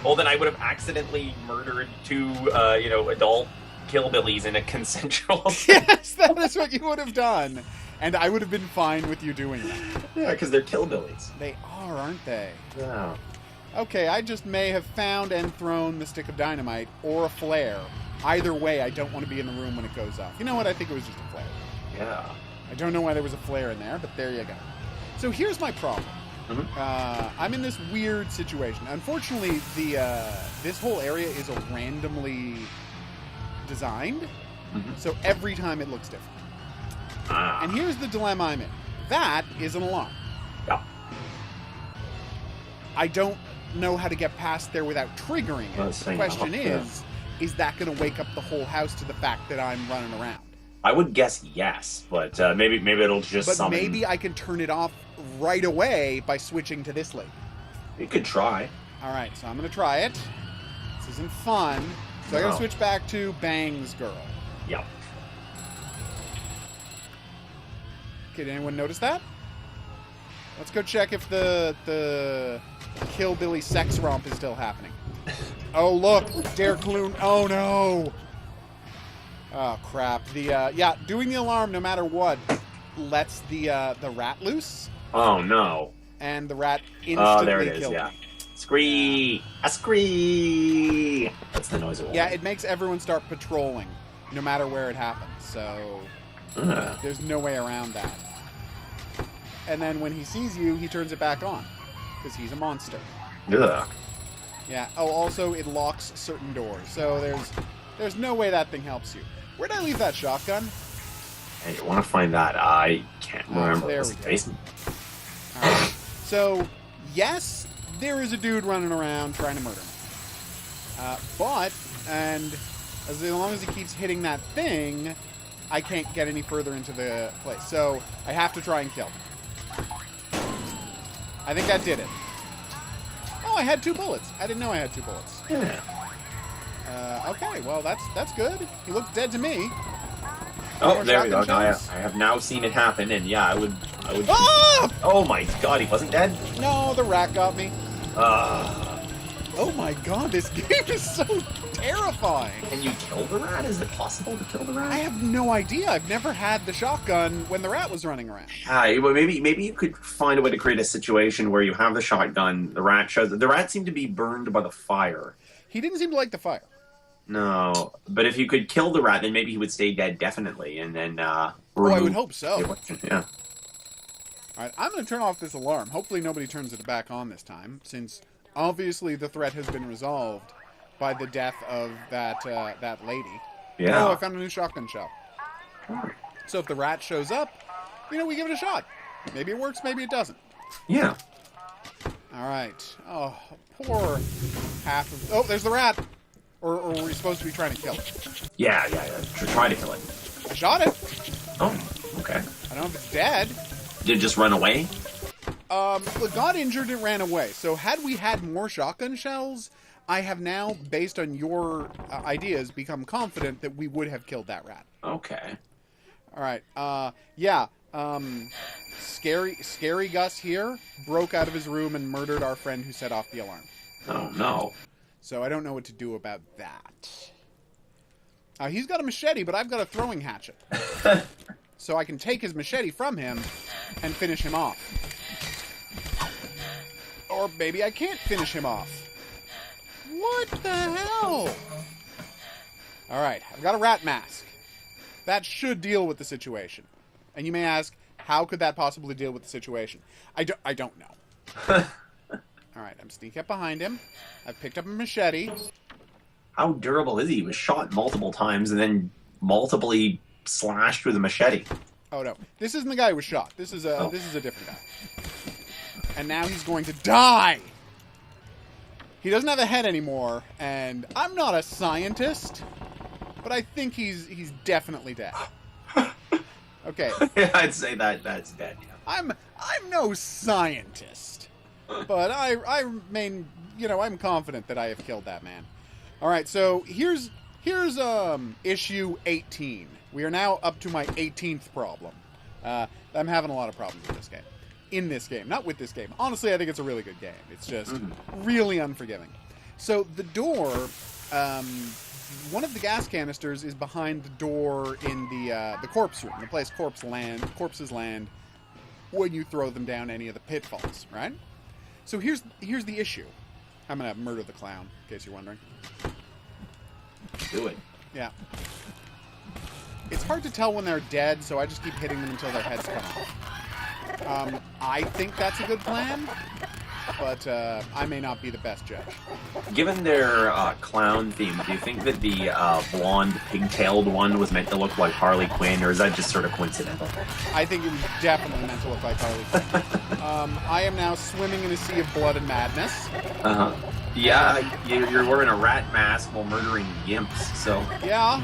S2: Well, then I would have accidentally murdered two, adult killbillies in a consensual...
S1: Yes, that is what you would have done. And I would have been fine with you doing that.
S2: Yeah, because they're killbillies.
S1: They are, aren't they?
S2: Yeah.
S1: Okay, I just may have found and thrown the stick of dynamite or a flare. Either way, I don't want to be in the room when it goes off. You know what? I think it was just a flare.
S2: Yeah.
S1: I don't know why there was a flare in there, but there you go. So here's my problem. I'm in this weird situation. Unfortunately, this whole area is randomly designed, so every time it looks different. And here's the dilemma I'm in. That is an alarm.
S2: Yeah.
S1: I don't know how to get past there without triggering it. The question is that going to wake up the whole house to the fact that I'm running around?
S2: I would guess yes, but maybe it'll just summon...
S1: But maybe I can turn it off right away by switching to this lady.
S2: You could try.
S1: Alright, so I'm going to try it. This isn't fun. So I got to switch back to Bang's girl.
S2: Yep.
S1: Okay, did anyone notice that? Let's go check if the Killbilly sex romp is still happening. Oh, look! Der Clune. Oh, no! Oh, crap. Yeah, doing the alarm, no matter what, lets the rat loose.
S2: Oh, no.
S1: And the rat instantly
S2: there it is,
S1: killed
S2: yeah.
S1: me.
S2: Scree! A scree! That's the noise it will
S1: Yeah,
S2: make.
S1: it makes everyone start patrolling, no matter where it happens. So there's no way around that. And then when he sees you, he turns it back on, because he's a monster.
S2: Ugh.
S1: Yeah. Oh, also, it locks certain doors. So there's no way that thing helps you. Where'd I leave that shotgun?
S2: Hey, you want to find that? I can't remember.
S1: There
S2: Was
S1: we
S2: it
S1: go.
S2: basement?
S1: All right. So, yes, there is a dude running around trying to murder me. And as long as he keeps hitting that thing, I can't get any further into the place. So, I have to try and kill him. I think that did it. Oh, I had 2 bullets. I didn't know I had 2 bullets.
S2: Yeah.
S1: Okay, well, that's good. He looks dead to me.
S2: Oh, there we go.
S1: shotgun
S2: Now
S1: shells?
S2: I have now seen it happen, and yeah, I would.
S1: Ah!
S2: Oh my god, he wasn't dead.
S1: No, the rat got me.
S2: Uh,
S1: Oh my god, this game is so terrifying.
S2: Can you kill the rat? Is it possible to kill the rat?
S1: I have no idea. I've never had the shotgun when the rat was running around.
S2: Yeah, well, maybe you could find a way to create a situation where you have the shotgun. The rat shows. The rat seemed to be burned by the fire.
S1: He didn't seem to like the fire.
S2: No, but if you could kill the rat, then maybe he would stay dead definitely, and then.
S1: Oh, I would hope so.
S2: Yeah.
S1: Alright, I'm going to turn off this alarm. Hopefully nobody turns it back on this time, since obviously the threat has been resolved by the death of that lady.
S2: Yeah.
S1: Oh, I found a new shotgun shell. So if the rat shows up, we give it a shot. Maybe it works, maybe it doesn't.
S2: Yeah.
S1: Alright. Oh, poor half of... Oh, there's the rat! Or were we supposed to be trying to kill it?
S2: Yeah. Try to kill it.
S1: I shot it!
S2: Oh, okay.
S1: I don't know if it's dead.
S2: Did it just run away?
S1: It got injured and ran away. So had we had more shotgun shells, I have now, based on your ideas, become confident that we would have killed that rat.
S2: Okay.
S1: All right. Scary Gus here broke out of his room and murdered our friend who set off the alarm.
S2: Oh, no.
S1: So I don't know what to do about that. He's got a machete, but I've got a throwing hatchet. So I can take his machete from him and finish him off. Or maybe I can't finish him off. What the hell? Alright, I've got a rat mask. That should deal with the situation. And you may ask, how could that possibly deal with the situation? I don't know. Alright, I'm sneaking up behind him. I've picked up a machete.
S2: How durable is he? He was shot multiple times and then multiply slashed with a machete.
S1: Oh no, this isn't the guy who was shot. This is a different guy. And now he's going to die. He doesn't have a head anymore, and I'm not a scientist, but I think he's definitely dead. Okay.
S2: Yeah, I'd say that's dead. Yeah.
S1: I'm no scientist, but I remain, I'm confident that I have killed that man. All right, so here's issue 18. We are now up to my 18th problem. I'm having a lot of problems with this game. In this game, not with this game. Honestly, I think it's a really good game. It's just really unforgiving. So the door, one of the gas canisters is behind the door in the corpse room, the place corpses land when you throw them down any of the pitfalls, right? So here's the issue. I'm gonna murder the clown, in case you're wondering.
S2: Do it.
S1: Yeah. It's hard to tell when they're dead, so I just keep hitting them until their heads come off. I think that's a good plan, but I may not be the best judge.
S2: Given their clown theme, do you think that the blonde, pigtailed one was meant to look like Harley Quinn, or is that just sort of coincidental?
S1: I think it was definitely meant to look like Harley Quinn. I am now swimming in a sea of blood and madness.
S2: Uh-huh. Yeah, you're wearing a rat mask while murdering gimps, so...
S1: Yeah.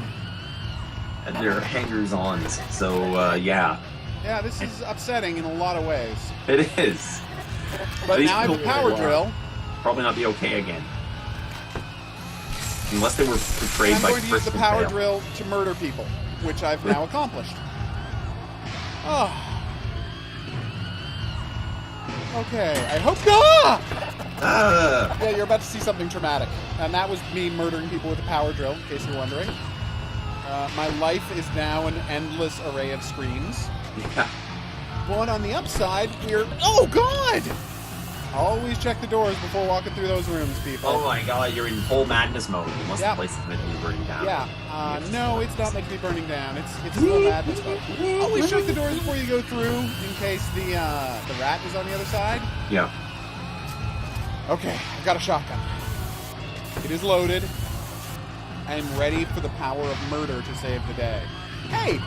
S2: And they're hangers-ons, so, yeah.
S1: Yeah, this is upsetting in a lot of ways.
S2: It is.
S1: But now I have a power drill.
S2: Probably not be okay again. Unless they were portrayed by
S1: I'm going to use the
S2: Kristen
S1: power
S2: Bale.
S1: drill to murder people, which I've now accomplished. Oh. Okay, I hope...
S2: Ah!
S1: Yeah, you're about to see something traumatic. And that was me murdering people with a power drill, in case you're wondering. My life is now an endless array of screens.
S2: Yeah.
S1: But on the upside, we're... Oh, God! Always check the doors before walking through those rooms, people.
S2: Oh my god, you're in full madness mode. Unless
S1: Yep.
S2: the place is meant to be burning down.
S1: Yeah. No, it's not meant to be burning down. It's still madness mode. Always check the doors before you go through, in case the rat is on the other side.
S2: Yeah.
S1: Okay, I've got a shotgun. It is loaded. I am ready for the power of murder to save the day. Hey,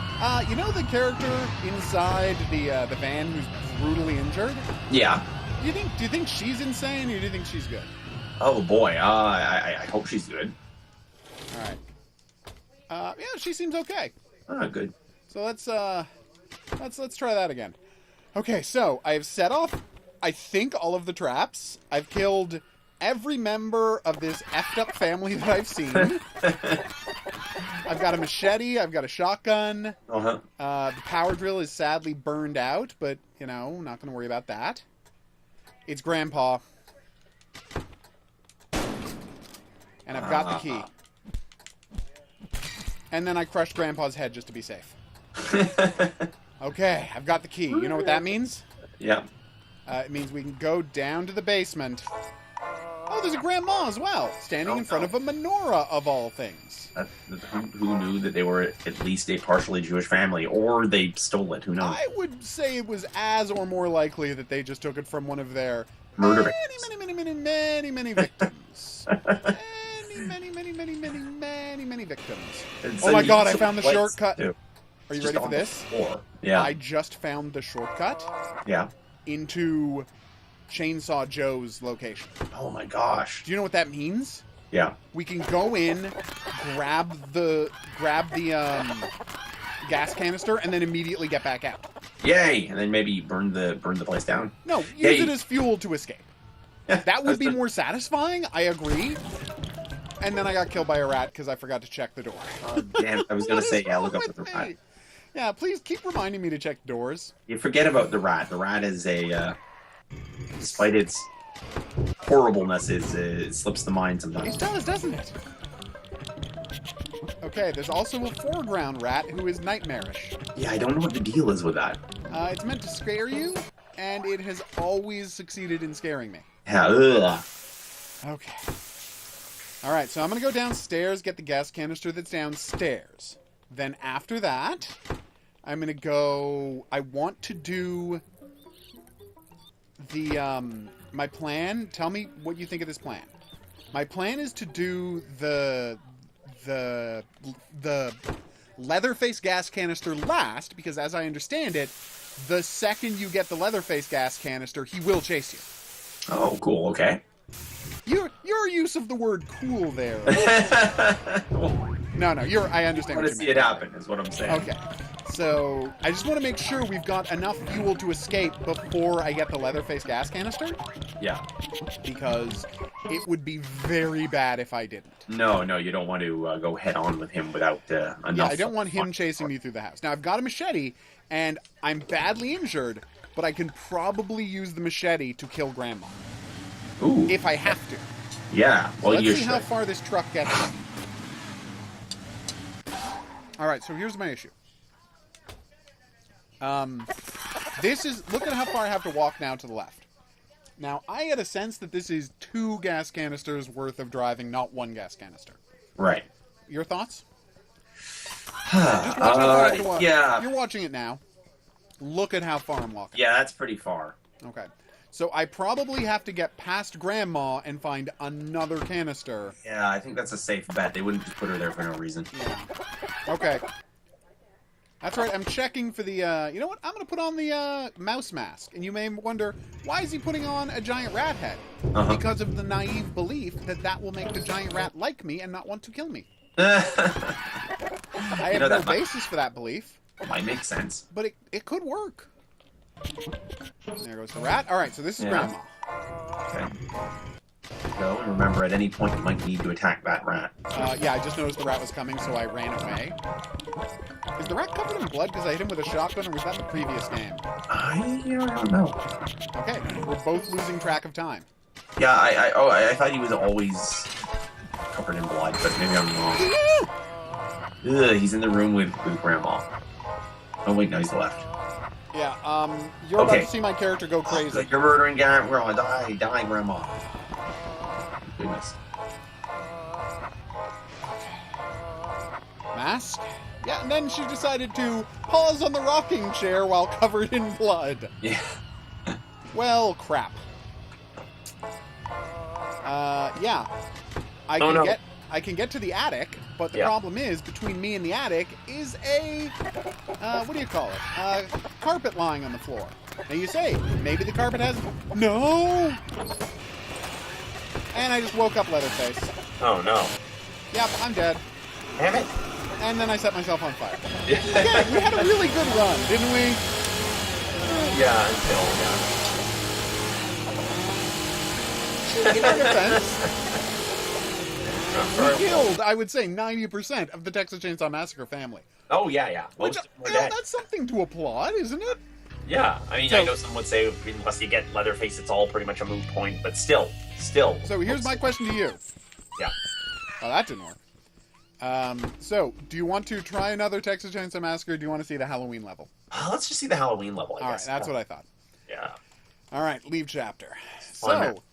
S1: you know the character inside the van who's brutally injured?
S2: Yeah.
S1: Do you think she's insane, or do you think she's good?
S2: Oh boy, I hope she's good.
S1: All right. Yeah, she seems okay.
S2: Oh, good.
S1: So let's try that again. Okay, so I have set off, I think, all of the traps. I've killed every member of this effed up family that I've seen. I've got a machete. I've got a shotgun.
S2: Uh-huh.
S1: The power drill is sadly burned out, but, you know, not going to worry about that. It's Grandpa. And I've got the key. And then I crushed Grandpa's head just to be safe. Okay, I've got the key. You know what that means?
S2: Yeah.
S1: It means we can go down to the basement. Oh, there's a grandma as well, standing in front of a menorah, of all things.
S2: Who knew that they were at least a partially Jewish family, or they stole it? Who knows?
S1: I would say it was as or more likely that they just took it from one of their
S2: Murder
S1: many victims. many victims. Oh my god, I found the shortcut. Are you ready for this?
S2: Yeah.
S1: I just found the shortcut.
S2: Yeah.
S1: Into Chainsaw Joe's location.
S2: Oh my gosh.
S1: Do you know what that means?
S2: Yeah.
S1: We can go in, grab the gas canister, and then immediately get back out.
S2: Yay! And then maybe burn the place down.
S1: No, use it as fuel to escape. That would be more satisfying. I agree. And then I got killed by a rat because I forgot to check the door.
S2: Oh, damn! I was gonna say, yeah, look up at the rat.
S1: Yeah, please keep reminding me to check doors.
S2: You forget about the rat. The rat is despite its horribleness, it slips the mind sometimes.
S1: It does, doesn't it? Okay, there's also a foreground rat who is nightmarish.
S2: Yeah, I don't know what the deal is with that.
S1: It's meant to scare you, and it has always succeeded in scaring me.
S2: Yeah, ugh.
S1: Okay. Alright, so I'm going to go downstairs, get the gas canister that's downstairs. Then after that, I'm going to go... I want to do the, my plan. Tell me what you think of this plan. My plan is to do the Leatherface gas canister last, because as I understand it, the second you get the Leatherface gas canister, he will chase you.
S2: Oh, cool, okay.
S1: Your use of the word cool there. No, I understand
S2: I want to see it happen, is what I'm saying.
S1: Okay. So, I just want to make sure we've got enough fuel to escape before I get the Leatherface gas canister.
S2: Yeah.
S1: Because it would be very bad if I didn't.
S2: No, you don't want to go head-on with him without enough...
S1: Yeah, I don't want him chasing me through the house. Now, I've got a machete, and I'm badly injured, but I can probably use the machete to kill Grandma.
S2: Ooh.
S1: If I have to.
S2: Yeah, well,
S1: so
S2: you
S1: let's see
S2: should.
S1: how far this truck gets me. Alright, so here's my issue. This is... Look at how far I have to walk now to the left. Now, I had a sense that this is 2 gas canisters worth of driving, not 1 gas canister.
S2: Right.
S1: Your thoughts? Just watch how far I have to walk.
S2: Yeah.
S1: You're watching it now. Look at how far I'm walking.
S2: Yeah, that's pretty far.
S1: Okay. So I probably have to get past Grandma and find another canister.
S2: Yeah, I think that's a safe bet. They wouldn't just put her there for no reason.
S1: Yeah. Okay. That's right. I'm checking for the, you know what? I'm going to put on the mouse mask. And you may wonder, why is he putting on a giant rat head?
S2: Uh-huh.
S1: Because of the naive belief that will make the giant rat like me and not want to kill me. I have no basis for that belief.
S2: Might make sense.
S1: But it could work. There goes the rat. Alright, so this is Grandma.
S2: Okay. So, remember, at any point you might need to attack that rat.
S1: Yeah, I just noticed the rat was coming, so I ran away. Is the rat covered in blood because I hit him with a shotgun, or was that the previous game?
S2: I don't know.
S1: Okay, we're both losing track of time.
S2: Yeah, I thought he was always covered in blood, but maybe I'm wrong. Ugh, he's in the room with Grandma. Oh wait, no, he's left.
S1: Yeah, you're about to see my character go crazy.
S2: You're murdering Grandma. Die, Grandma. Goodness.
S1: Mask? Yeah, and then she decided to pause on the rocking chair while covered in blood.
S2: Yeah.
S1: Well, crap. Yeah. I can get to the attic, but the problem is, between me and the attic is a, what do you call it? Carpet lying on the floor. Now you say, maybe the carpet has... No! And I just woke up Leatherface.
S2: Oh, no.
S1: Yep, I'm dead.
S2: Damn it.
S1: And then I set myself on fire. Again, we had a really good run, didn't we?
S2: Yeah, until,
S1: In our defense... We killed, I would say, 90% of the Texas Chainsaw Massacre family.
S2: Oh, yeah.
S1: Which, that's something to applaud, isn't it?
S2: Yeah, I mean, I know some would say, unless you get Leatherface, it's all pretty much a moot point, but still.
S1: So here's my question to you.
S2: Yeah.
S1: Oh, that didn't work. So, do you want to try another Texas Chainsaw Massacre, or do you want to see the Halloween level?
S2: Let's just see the Halloween level, I guess.
S1: All right, that's what I thought.
S2: Yeah.
S1: All right, leave chapter. So, what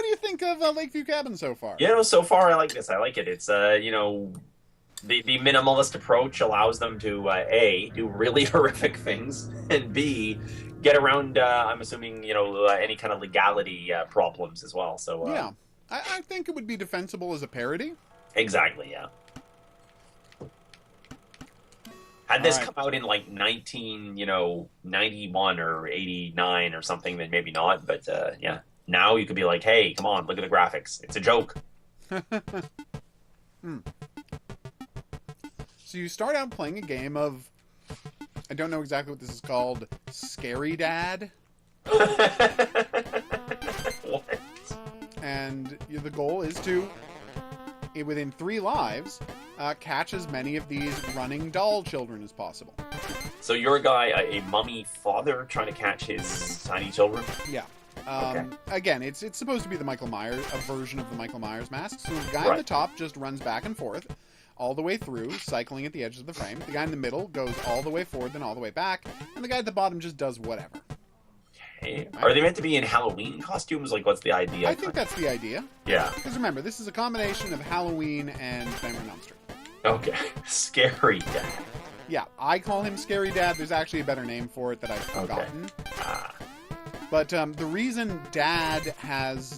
S1: do you think of Lakeview Cabin so far?
S2: So far I like this. I like it. It's, the minimalist approach allows them to, A, do really horrific things, and B, get around, I'm assuming, any kind of legality problems as well. So
S1: yeah, I think it would be defensible as a parody.
S2: Exactly, yeah. Had this come out in, 91 or 89 or something, then maybe not, but, yeah. Now you could be like, hey, come on, look at the graphics. It's a joke.
S1: So you start out playing a game of, I don't know exactly what this is called, Scary Dad.
S2: What?
S1: And the goal is to, within 3 lives, catch as many of these running doll children as possible.
S2: So you're a guy, a mummy father, trying to catch his tiny children?
S1: Yeah. Again, it's supposed to be the Michael Myers, a version of the Michael Myers mask. So the guy on the top just runs back and forth all the way through, cycling at the edges of the frame. The guy in the middle goes all the way forward, then all the way back, and the guy at the bottom just does whatever.
S2: Okay. Are they meant to be in Halloween costumes? What's the idea?
S1: I think that's the idea.
S2: Yeah.
S1: Because remember, this is a combination of Halloween and Nightmare on Elm Street.
S2: Okay. Scary Dad.
S1: Yeah, I call him Scary Dad. There's actually a better name for it that I've forgotten. But the reason Dad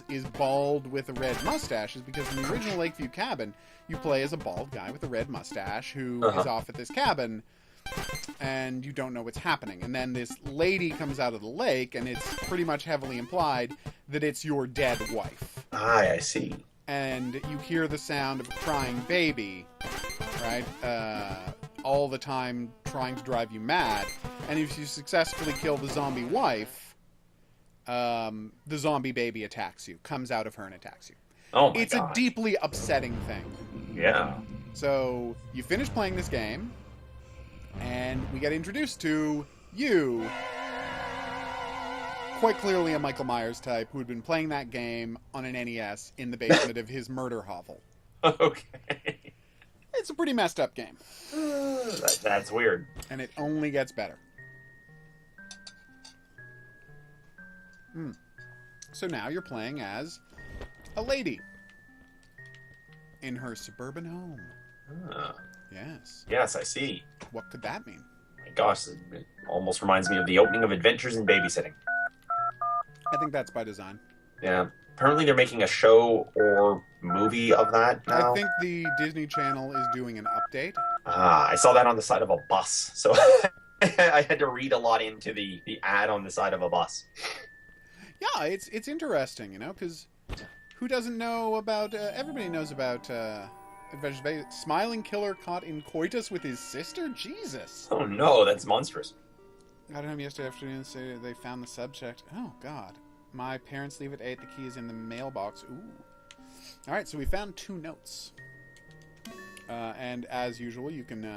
S1: is bald with a red mustache is because in the original Lakeview Cabin, you play as a bald guy with a red mustache who is off at this cabin, and you don't know what's happening. And then this lady comes out of the lake, and it's pretty much heavily implied that it's your dead wife.
S2: I see.
S1: And you hear the sound of a crying baby, right? All the time trying to drive you mad. And if you successfully kill the zombie wife, the zombie baby attacks you, comes out of her and attacks you.
S2: Oh my
S1: It's
S2: God.
S1: a deeply upsetting thing.
S2: Yeah.
S1: So, you finish playing this game, and we get introduced to you, quite clearly a Michael Myers type, who had been playing that game on an NES in the basement of his murder hovel.
S2: Okay.
S1: It's a pretty messed up game.
S2: That's weird.
S1: And it only gets better. So now you're playing as a lady in her suburban home. Yes.
S2: Yes, I see.
S1: What could that mean?
S2: My gosh, it almost reminds me of the opening of Adventures in Babysitting.
S1: I think that's by design.
S2: Yeah. Apparently they're making a show or movie of that now.
S1: I think the Disney Channel is doing an update.
S2: I saw that on the side of a bus, so I had to read a lot into the ad on the side of a bus.
S1: Yeah, it's interesting, because who doesn't know about... everybody knows about Adventures in Babysitting. Smiling killer caught in coitus with his sister? Jesus.
S2: Oh no, that's monstrous.
S1: Got home yesterday afternoon, so they found the subject. Oh, God. My parents leave at 8. The key is in the mailbox. Ooh. All right, so we found 2 notes. And as usual, you can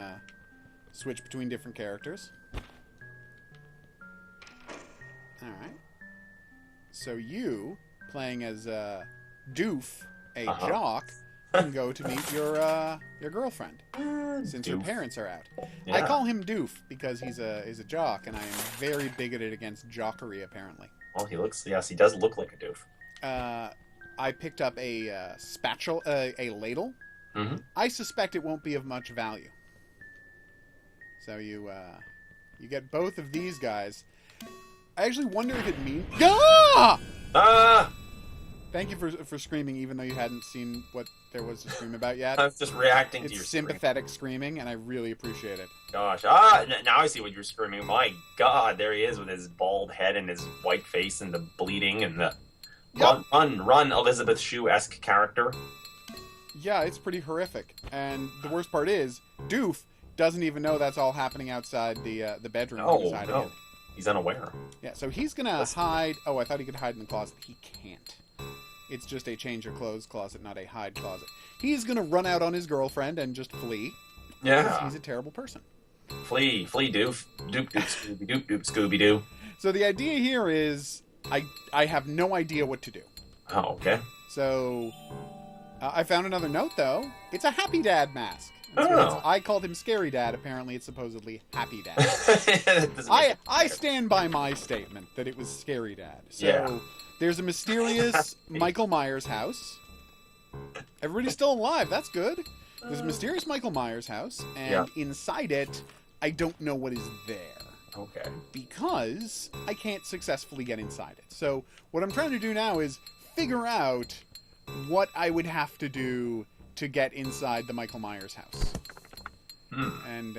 S1: switch between different characters. All right. So you, playing as Doof, a jock, and go to meet your girlfriend, since her
S2: Doof.
S1: parents are out.
S2: Yeah.
S1: I call him Doof because he's a jock, and I am very bigoted against jockery, apparently.
S2: Well, he does look like a doof.
S1: I picked up a spatula, a ladle.
S2: Mm-hmm.
S1: I suspect it won't be of much value. So you get both of these guys. I actually wonder if it means... Ah!
S2: Ah!
S1: Thank you for screaming, even though you hadn't seen what there was to scream about yet.
S2: I was just reacting to
S1: It's
S2: your
S1: sympathetic screaming, and I really appreciate it.
S2: Gosh. Now I see what you're screaming. My God, there he is with his bald head and his white face and the bleeding and the...
S1: Yep.
S2: Run, Elizabeth Shue-esque character.
S1: Yeah, it's pretty horrific. And the worst part is, Doof doesn't even know that's all happening outside the bedroom.
S2: No. He's unaware.
S1: Yeah, so he's gonna hide... Oh, I thought he could hide in the closet. He can't. It's just a change your clothes closet, not a hide closet. He's gonna run out on his girlfriend and just flee.
S2: Yeah.
S1: He's a terrible person.
S2: Flee, doof. Doop, doop, Scooby-Doo.
S1: So the idea here is, I have no idea what to do.
S2: Oh, okay.
S1: So, I found another note, though. It's a Happy Dad mask. I called him Scary Dad. Apparently, it's supposedly Happy Dad. I stand by my statement that it was Scary Dad. So, there's a mysterious Michael Myers house. Everybody's still alive. That's good. There's a mysterious Michael Myers house, and inside it, I don't know what is there.
S2: Okay.
S1: Because I can't successfully get inside it. So, what I'm trying to do now is figure out what I would have to do to get inside the Michael Myers house. And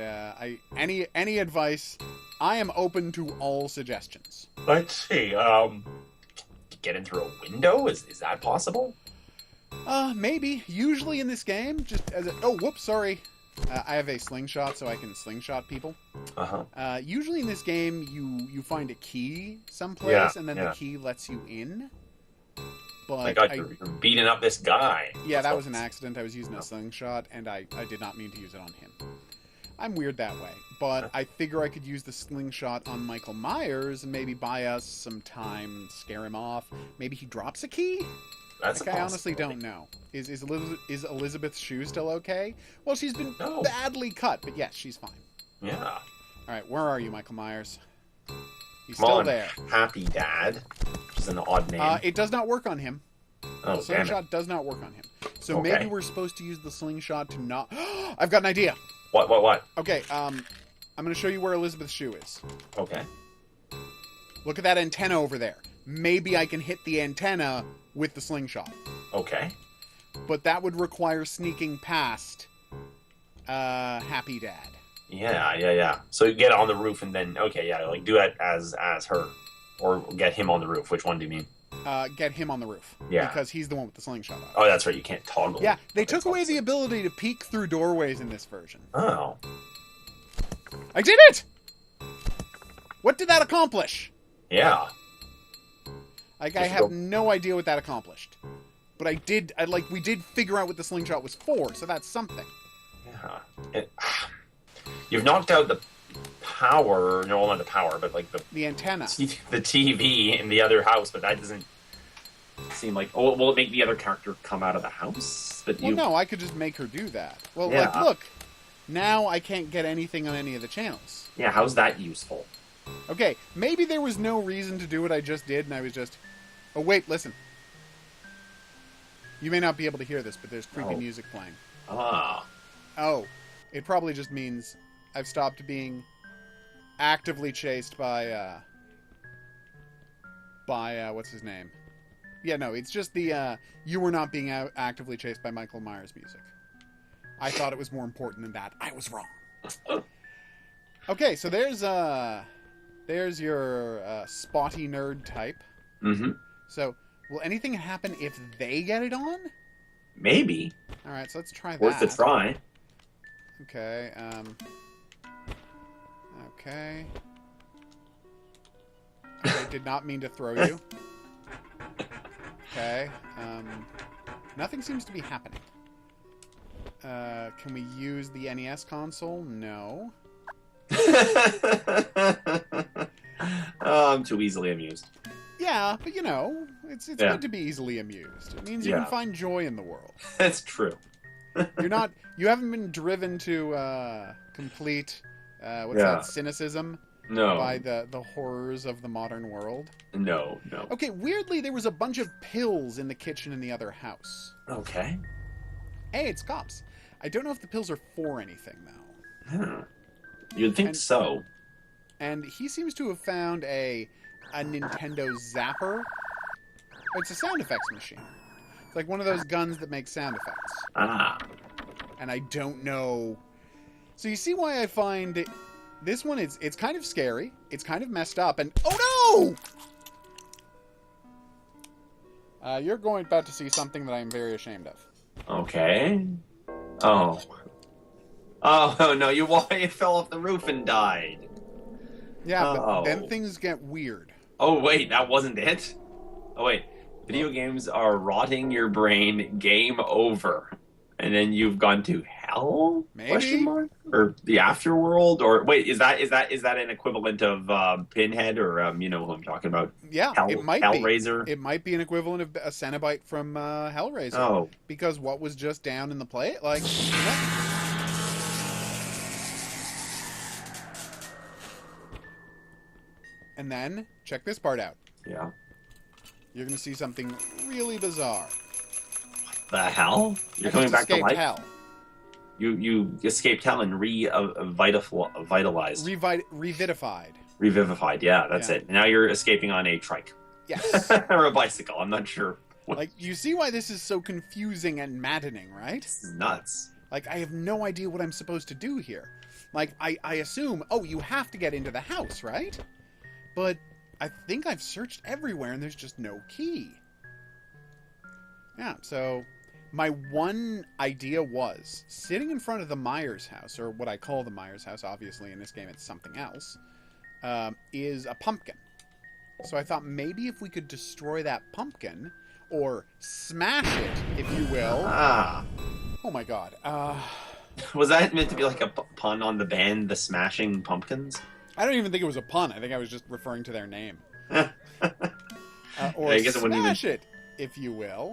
S1: any advice, I am open to all suggestions.
S2: Let's see. Get in through a window? Is that possible?
S1: Maybe. Usually in this game, just as a... Oh, whoops, sorry. I have a slingshot, so I can slingshot people.
S2: Uh-huh.
S1: Usually in this game, you find a key someplace, and then
S2: the
S1: key lets you in. But
S2: my God, you're beating up this guy.
S1: Yeah, that was an accident. I was using a slingshot, and I did not mean to use it on him. I'm weird that way. But I figure I could use the slingshot on Michael Myers and maybe buy us some time, scare him off. Maybe he drops a key?
S2: That's
S1: I honestly don't know. Is Elizabeth's shoe still okay? Well, she's been badly cut, but yes, she's fine.
S2: Yeah.
S1: All right, where are you, Michael Myers? He's
S2: Come
S1: still
S2: on,
S1: there.
S2: Happy Dad, which is an odd name.
S1: It does not work on him.
S2: Oh,
S1: the slingshot does not work on him. So
S2: Okay.
S1: maybe we're supposed to use the slingshot to not... I've got an idea.
S2: What?
S1: Okay, I'm going to show you where Elizabeth's shoe is.
S2: Okay.
S1: Look at that antenna over there. Maybe I can hit the antenna with the slingshot.
S2: Okay.
S1: But that would require sneaking past Happy Dad.
S2: Yeah. So you get on the roof and then, like do it as her. Or get him on the roof. Which one do you mean?
S1: Get him on the roof.
S2: Yeah.
S1: Because he's the one with the slingshot on.
S2: Oh, that's right. You can't toggle.
S1: Yeah, they took away the ability to peek through doorways in this version.
S2: Oh.
S1: I did it! What did that accomplish?
S2: Yeah.
S1: I have no idea what that accomplished. But we did figure out what the slingshot was for, so that's something.
S2: Yeah. You've knocked out the power, no, not the power, but like
S1: the antenna.
S2: The TV in the other house, but that doesn't seem like... Oh, will it make the other character come out of the house?
S1: No, I could just make her do that. Well,
S2: Yeah.
S1: look, now I can't get anything on any of the channels.
S2: Yeah, how's that useful?
S1: Okay, maybe there was no reason to do what I just did, and I was just... Oh, wait, listen. You may not be able to hear this, but there's creepy music playing.
S2: Ah.
S1: Oh, it probably just means I've stopped being actively chased by what's his name? Yeah, no, it's just the you were not being actively chased by Michael Myers music. I thought it was more important than that. I was wrong. Okay, so there's your spotty nerd type.
S2: Mm-hmm.
S1: So, will anything happen if they get it on?
S2: Maybe.
S1: All right, so let's try that.
S2: Worth a try.
S1: Okay. Okay. I did not mean to throw you. Okay. Nothing seems to be happening. Can we use the NES console? No.
S2: I'm too easily amused.
S1: Yeah, but It's good to be easily amused. It means you can find joy in the world.
S2: That's true.
S1: You haven't been driven to complete cynicism?
S2: No.
S1: By the horrors of the modern world?
S2: No.
S1: Okay, weirdly, there was a bunch of pills in the kitchen in the other house.
S2: Okay.
S1: Hey, it's cops. I don't know if the pills are for anything, though.
S2: You'd think so.
S1: And he seems to have found a Nintendo Zapper. It's a sound effects machine. It's like one of those guns that makes sound effects. And I don't know... So you see why I find... This one, it's kind of scary. It's kind of messed up. And... Oh, no! You're about to see something that I am very ashamed of.
S2: Okay. Oh. Oh, no, it fell off the roof and died.
S1: Yeah, but then things get weird.
S2: Oh, wait, that wasn't it? Oh, wait. Video games are rotting your brain. Game over. And then you've gone to hell?
S1: Maybe.
S2: Question mark? Or the afterworld? Or wait, is that an equivalent of Pinhead or you know who I'm talking about?
S1: Yeah, it might
S2: Hellraiser?
S1: be. It might be an equivalent of a Cenobite from Hellraiser.
S2: Oh.
S1: Because what was just down in the plate? Like, and then check this part out.
S2: Yeah.
S1: You're going to see something really bizarre.
S2: The hell? You're coming back to life?
S1: Hell.
S2: You escaped hell and revitalized.
S1: Revivified.
S2: Revivified, yeah, that's it. Now you're escaping on a trike.
S1: Yes.
S2: Or a bicycle, I'm not sure.
S1: Like, you see why this is so confusing and maddening, right?
S2: This is nuts.
S1: Like, I have no idea what I'm supposed to do here. Like, I assume, you have to get into the house, right? But I think I've searched everywhere and there's just no key. Yeah, so my one idea was sitting in front of the Myers house, or what I call the Myers house, obviously in this game it's something else, is a pumpkin. So I thought maybe if we could destroy that pumpkin, or smash it, if you will. Oh my god.
S2: Was that meant to be like a pun on the band, the Smashing Pumpkins?
S1: I don't even think it was a pun. I think I was just referring to their name. Or
S2: I guess
S1: smash it, if you will.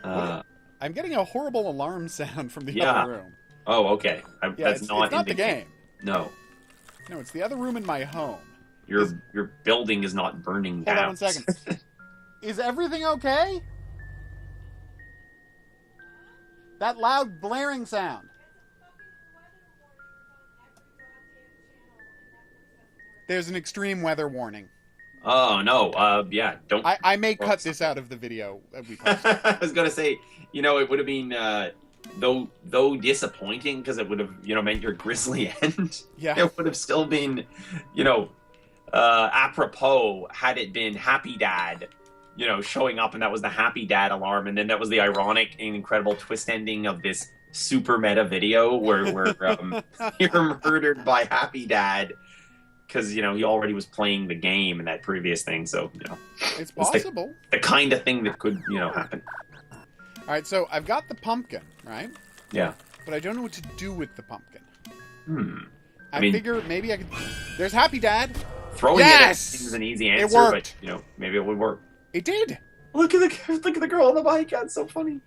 S1: I'm getting a horrible alarm sound from the other room.
S2: Oh, okay. That's
S1: it's
S2: not
S1: the game.
S2: No.
S1: No, it's the other room in my home.
S2: Your building is not burning down.
S1: Hold on 1 second. Is everything okay? That loud blaring sound. There's an extreme weather warning.
S2: Oh, no. Yeah, don't...
S1: I may cut this out of the video.
S2: I was going to say, it would have been, though disappointing, because it would have, meant your grisly end.
S1: Yeah.
S2: It would have still been, apropos had it been Happy Dad, showing up, and that was the Happy Dad alarm, and then that was the ironic and incredible twist ending of this super meta video where you're murdered by Happy Dad. Because, he already was playing the game in that previous thing, so,
S1: It's possible.
S2: It's the kind of thing that could, happen.
S1: All right, so I've got the pumpkin, right?
S2: Yeah.
S1: But I don't know what to do with the pumpkin.
S2: I mean,
S1: figure maybe I could... There's Happy Dad!
S2: Throwing it seems an easy answer,
S1: it worked.
S2: But, maybe it would work.
S1: It did!
S2: Look at the girl on the bike, that's so funny.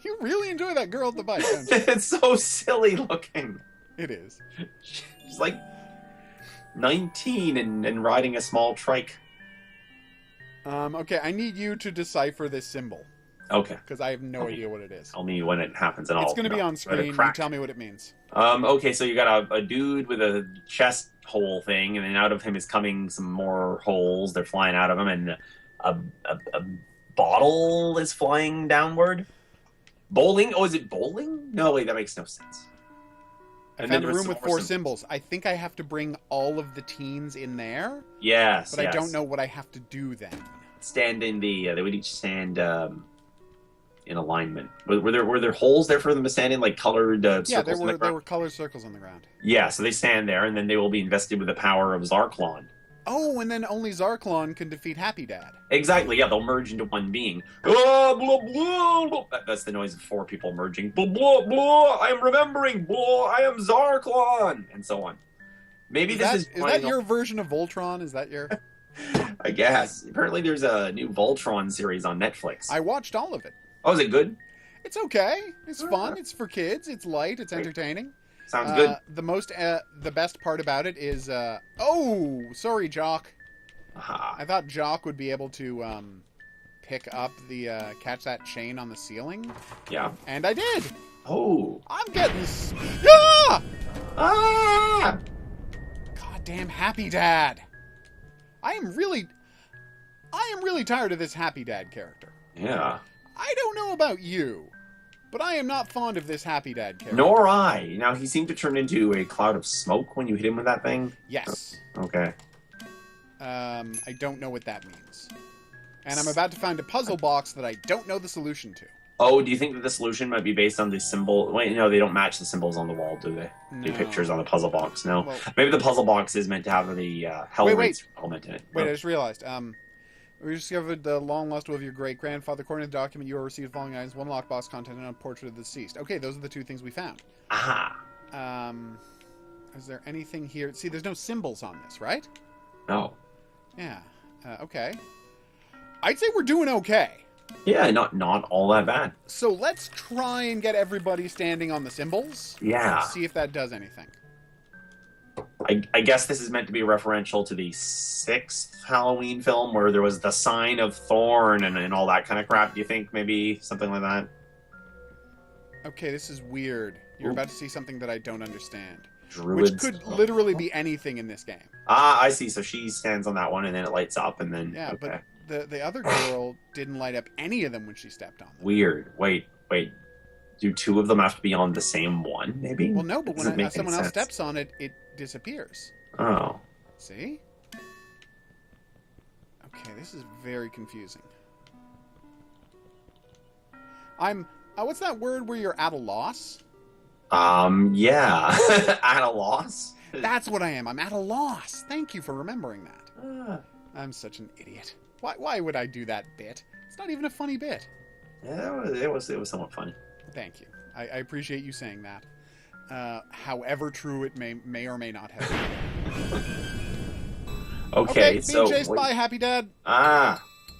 S1: You really enjoy that girl on the bike, don't you?
S2: It's so silly looking.
S1: It is.
S2: She's like 19 and riding a small trike.
S1: Okay, I need you to decipher this symbol.
S2: Okay.
S1: Because I have no idea what it is.
S2: Tell me when it happens and
S1: It's going to be on screen. You tell me what it means.
S2: Okay, so you got a dude with a chest hole thing, and then out of him is coming some more holes. They're flying out of him, and a bottle is flying downward. Bowling? Oh, is it bowling? No, wait, that makes no sense.
S1: I found a room with 4 symbols. I think I have to bring all of the teens in there.
S2: Yes,
S1: but I don't know what I have to do then.
S2: Stand in the... they would each stand in alignment. Were there holes there for them to stand in, like colored circles?
S1: Yeah, there were colored circles on the ground.
S2: Yeah, so they stand there, and then they will be invested with the power of Zarklon.
S1: Oh, and then only Zarklon can defeat Happy Dad.
S2: Exactly, yeah, they'll merge into one being. Blah, blah, blah, blah. That's the noise of 4 people merging. Blah, blah, blah, I am remembering. Blah, I am Zarklon. And so on. Maybe is that your version of Voltron? Is that your... I guess. Apparently there's a new Voltron series on Netflix.
S1: I watched all of it.
S2: Oh, is it good?
S1: It's okay. It's fun. It's for kids. It's light. It's entertaining.
S2: Sounds good.
S1: The best part about it is, oh, sorry, Jock.
S2: Aha.
S1: I thought Jock would be able to, pick up catch that chain on the ceiling.
S2: Yeah.
S1: And I did.
S2: Oh.
S1: I'm getting... Ah!
S2: Ah!
S1: Goddamn Happy Dad. I am really tired of this Happy Dad character.
S2: Yeah.
S1: I don't know about you, but I am not fond of this Happy Dad character.
S2: Nor I. Now, he seemed to turn into a cloud of smoke when you hit him with that thing.
S1: Yes.
S2: Okay.
S1: I don't know what that means. And I'm about to find a puzzle box that I don't know the solution to.
S2: Oh, do you think that the solution might be based on the symbol? Wait, no, they don't match the symbols on the wall, do they?
S1: No.
S2: Do pictures on the puzzle box? No.
S1: Well,
S2: Maybe the puzzle box is meant to have the hell rates element in it.
S1: Wait, I just realized. We discovered the long lost will of your great grandfather. According to the document, you are received the following items: 1 lockbox content and a portrait of the deceased. Okay, those are the 2 things we found.
S2: Aha.
S1: Is there anything here? See, there's no symbols on this, right?
S2: No.
S1: Yeah. Okay. I'd say we're doing okay.
S2: Yeah, not all that bad.
S1: So let's try and get everybody standing on the symbols.
S2: Yeah.
S1: See if that does anything.
S2: I guess this is meant to be referential to the 6th Halloween film where there was the sign of Thorn and all that kind of crap. Do you think maybe something like that?
S1: Okay, this is weird. You're about to see something that I don't understand.
S2: Druids.
S1: Which could literally be anything in this game.
S2: Ah, I see. So she stands on that one and then it lights up and then...
S1: Yeah,
S2: okay.
S1: but the other girl didn't light up any of them when she stepped on them.
S2: Weird. Wait. Do 2 of them have to be on the same one, maybe?
S1: Well, no, but when someone else steps on it, it disappears.
S2: Oh.
S1: See? Okay, this is very confusing. What's that word where you're at a loss?
S2: Yeah. At a loss?
S1: That's what I am. I'm at a loss. Thank you for remembering that. I'm such an idiot. Why would I do that bit? It's not even a funny bit.
S2: Yeah, it was somewhat funny.
S1: Thank you. I appreciate you saying that. However true it may or may not have been.
S2: Okay,
S1: being chased by Happy Dad.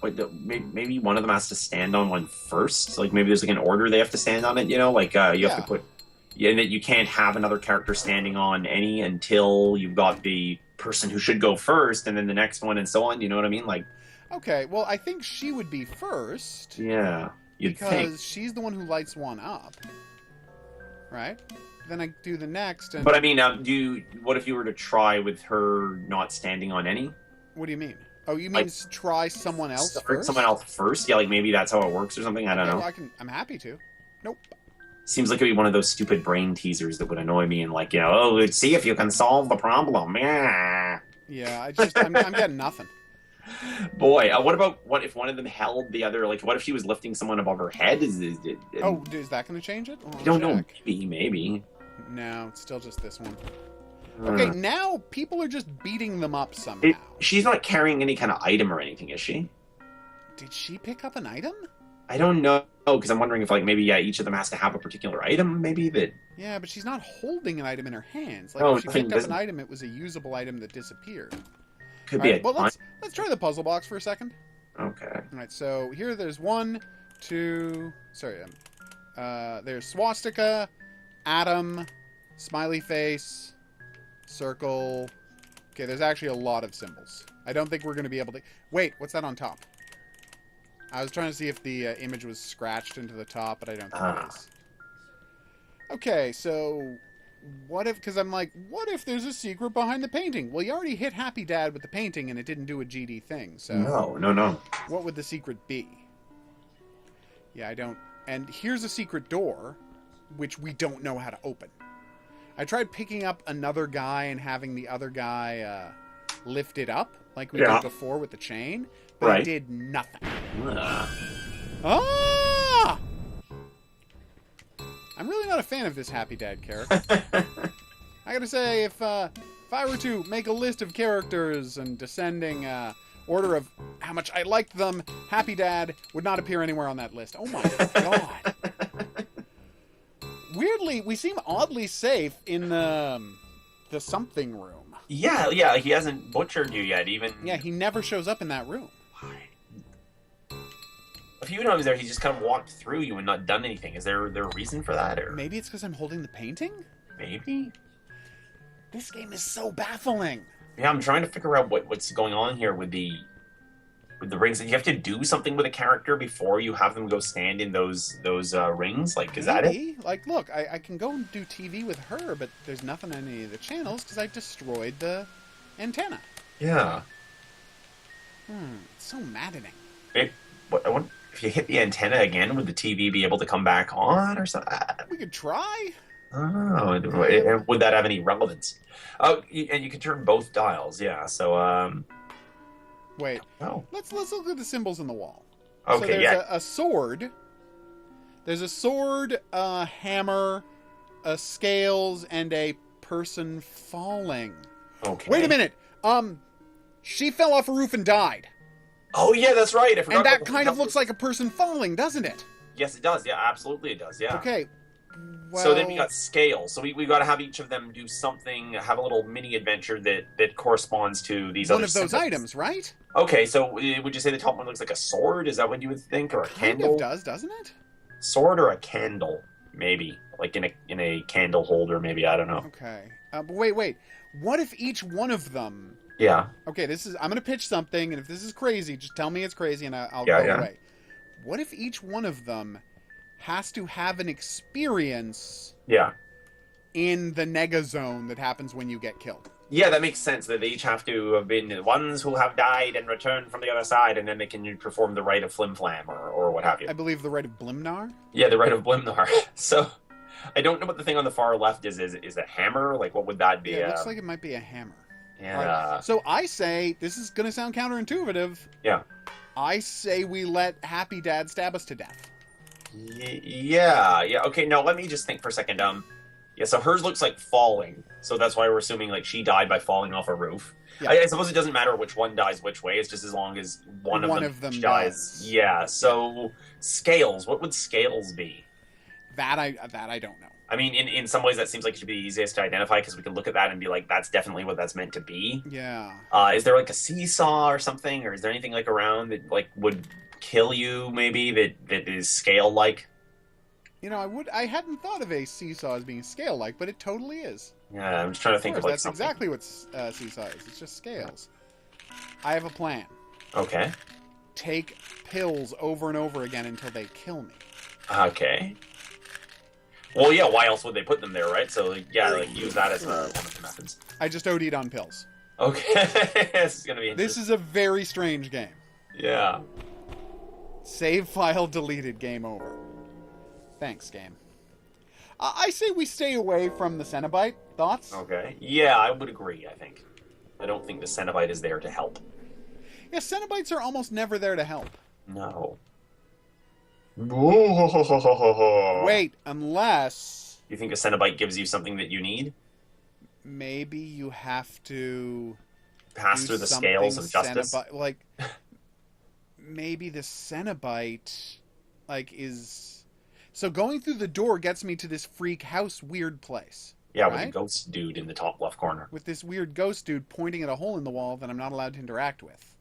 S2: Wait, maybe one of them has to stand on one first? Like, maybe there's like an order they have to stand on it, you know? Like, you have to put... Yeah, and that you can't have another character standing on any until you've got the person who should go first, and then the next one, and so on. You know what I mean? Like,
S1: okay, well, I think she would be first.
S2: Yeah,
S1: because she's the one who lights one up, right? Then I do the next. And...
S2: But I mean, what if you were to try with her not standing on any?
S1: What do you mean? Oh, you mean try someone else first?
S2: Someone else first? Yeah, like maybe that's how it works or something. I don't know.
S1: Well, I'm happy to. Nope.
S2: Seems like it'd be one of those stupid brain teasers that would annoy me and like, you know, oh, see if you can solve the problem. Yeah.
S1: Yeah, I'm getting nothing.
S2: Boy, what if one of them held the other? Like, what if she was lifting someone above her head? Is that
S1: going to change it?
S2: I don't know. Maybe.
S1: No, it's still just this one. Okay, now people are just beating them up somehow.
S2: She's not carrying any kind of item or anything, is she?
S1: Did she pick up an item?
S2: I don't know, because I'm wondering if, like, maybe each of them has to have a particular item, maybe that.
S1: Yeah, but she's not holding an item in her hands. Like, if she picked up an item, it was a usable item that disappeared.
S2: Could be.
S1: Well, let's try the puzzle box for a second.
S2: Okay.
S1: All right. So here, there's 1, 2. Sorry. There's swastika, atom, smiley face, circle. Okay. There's actually a lot of symbols. I don't think we're going to be able to. Wait. What's that on top? I was trying to see if the image was scratched into the top, but I don't think it is. Okay, so what if... Because I'm like, what if there's a secret behind the painting? Well, you already hit Happy Dad with the painting, and it didn't do a GD thing, so...
S2: No.
S1: What would the secret be? Yeah, I don't... And here's a secret door, which we don't know how to open. I tried picking up another guy and having the other guy lift it up, like we did before with the chain, but it did nothing. Ah! I'm really not a fan of this Happy Dad character. I gotta say, if I were to make a list of characters and descending order of how much I liked them, Happy Dad would not appear anywhere on that list. Oh my god. Weirdly, we seem oddly safe in the something room.
S2: Yeah, he hasn't butchered you yet, even...
S1: Yeah, he never shows up in that room.
S2: Why? A few times there, he's just kind of walked through you and not done anything. Is there a reason for that, or...?
S1: Maybe it's because I'm holding the painting?
S2: Maybe?
S1: This game is so baffling.
S2: Yeah, I'm trying to figure out what's going on here with the rings. You have to do something with a character before you have them go stand in those rings? Like, is that it?
S1: Like, look, I can go and do TV with her, but there's nothing on any of the channels because I destroyed the antenna.
S2: Yeah.
S1: It's so maddening.
S2: If you hit the antenna again, would the TV be able to come back on or something?
S1: We could try.
S2: Oh, would that have any relevance? Oh, and you can turn both dials, yeah. So,
S1: Wait.
S2: Oh.
S1: Let's look at the symbols on the wall.
S2: Okay,
S1: so there's
S2: yeah.
S1: a sword. There's a sword, a hammer, a scales, and a person falling.
S2: Okay.
S1: Wait a minute. She fell off a roof and died.
S2: Oh, yeah, that's right. I forgot
S1: And that
S2: about
S1: kind of looks like a person falling, doesn't it?
S2: Yes, it does. Yeah, absolutely it does, yeah.
S1: Okay. Well,
S2: so then we got scales. So we got to have each of them do something, have a little mini adventure that corresponds to these other
S1: one of those
S2: symbols.
S1: items, right?
S2: Okay, so would you say the top one looks like a sword? Is that what you would think, or a candle?
S1: Kind of does, doesn't it?
S2: Sword or a candle, maybe, like in a candle holder, maybe. I don't know.
S1: Okay, but wait. What if each one of them?
S2: Yeah.
S1: Okay, I'm going to pitch something, and if this is crazy, just tell me it's crazy, and I'll go away. What if each one of them has to have an experience?
S2: Yeah.
S1: In the nega zone that happens when you get killed.
S2: Yeah, that makes sense. That they each have to have been the ones who have died and returned from the other side, and then they can perform the rite of Flim Flam or what have you.
S1: I believe the rite of Blimnar?
S2: Yeah, the rite of Blimnar. So, I don't know what the thing on the far left is. Is a hammer? Like, what would that be?
S1: Yeah, it looks like it might be a hammer.
S2: Yeah.
S1: Right. So I say, this is going to sound counterintuitive.
S2: Yeah.
S1: I say we let Happy Dad stab us to death.
S2: Yeah. Okay, no, let me just think for a second. Yeah, so hers looks like falling, so that's why we're assuming like she died by falling off a roof. Yeah. I suppose it doesn't matter which one dies which way. It's just as long as one of them dies. Yeah. So scales. What would scales be?
S1: That I don't know.
S2: I mean, in some ways, that seems like it should be the easiest to identify because we can look at that and be like, that's definitely what that's meant to be.
S1: Yeah.
S2: Is there like a seesaw or something, or is there anything like around that like would kill you? Maybe that is scale like. You
S1: know, I hadn't thought of a seesaw as being scale-like, but it totally is.
S2: Yeah, I'm just trying to think of like
S1: that's
S2: something.
S1: That's exactly what seesaw is. It's just scales. I have a plan.
S2: Okay.
S1: Take pills over and over again until they kill me.
S2: Okay. Well, yeah, why else would they put them there, right? So, like, yeah, like, use that as one of the methods.
S1: I just OD'd on pills.
S2: Okay. This is going to be interesting.
S1: This is a very strange game.
S2: Yeah.
S1: Save file deleted, game over. Thanks, game. I say we stay away from the Cenobite. Thoughts?
S2: Okay. Yeah, I would agree, I think. I don't think the Cenobite is there to help.
S1: Yeah, Cenobites are almost never there to help.
S2: No.
S1: Wait, unless...
S2: You think a Cenobite gives you something that you need?
S1: Maybe you have to...
S2: Pass through the scales of justice?
S1: Like, maybe the Cenobite, like, is... So going through the door gets me to this freak house weird place.
S2: Yeah,
S1: right?
S2: with a ghost dude in the top left corner.
S1: With this weird ghost dude pointing at a hole in the wall that I'm not allowed to interact with.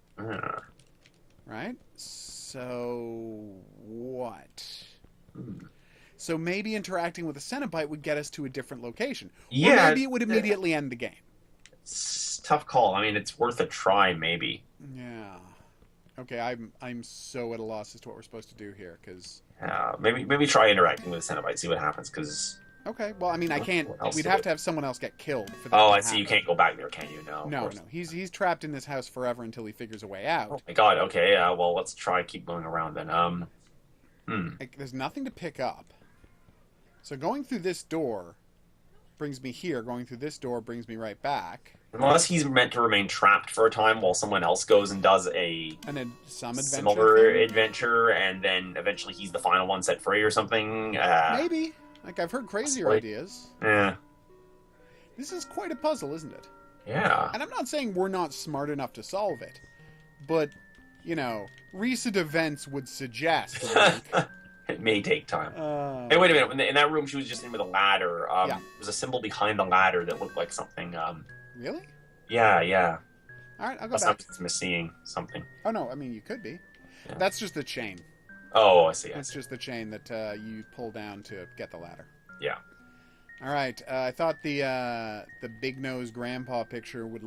S1: Right? So... what? So maybe interacting with a Cenobite would get us to a different location.
S2: Yeah.
S1: Or maybe it would immediately end the game.
S2: It's a tough call. I mean, it's worth a try, maybe.
S1: Yeah. Okay, I'm so at a loss as to what we're supposed to do here, because...
S2: maybe try interacting with a Cenobite, see what happens, because...
S1: Okay, well, I mean, I can't... We'd have to have someone else get killed for that.
S2: Oh, I see. You can't go back there, can you? No.
S1: No. He's trapped in this house forever until he figures a way out.
S2: Oh my god, okay, well, let's keep going around then.
S1: Like, there's nothing to pick up. So going through this door brings me here. Going through this door brings me right back.
S2: Unless he's meant to remain trapped for a time while someone else goes and does
S1: some
S2: similar adventure, and then eventually he's the final one set free or something.
S1: Maybe. Like, I've heard crazier ideas.
S2: Yeah.
S1: This is quite a puzzle, isn't it?
S2: Yeah.
S1: And I'm not saying we're not smart enough to solve it, but, you know, recent events would suggest...
S2: It may take time. Hey, wait a minute. In that room she was just in with a ladder, there was a symbol behind the ladder that looked like something...
S1: Really?
S2: Yeah, yeah.
S1: All right, I'll go
S2: Unless
S1: back.
S2: I'm misseeing something.
S1: Oh no, I mean you could be.
S2: Yeah.
S1: That's just the chain.
S2: Oh, I see.
S1: It's just the chain that you pull down to get the ladder.
S2: Yeah.
S1: All right. I thought the big nose grandpa picture would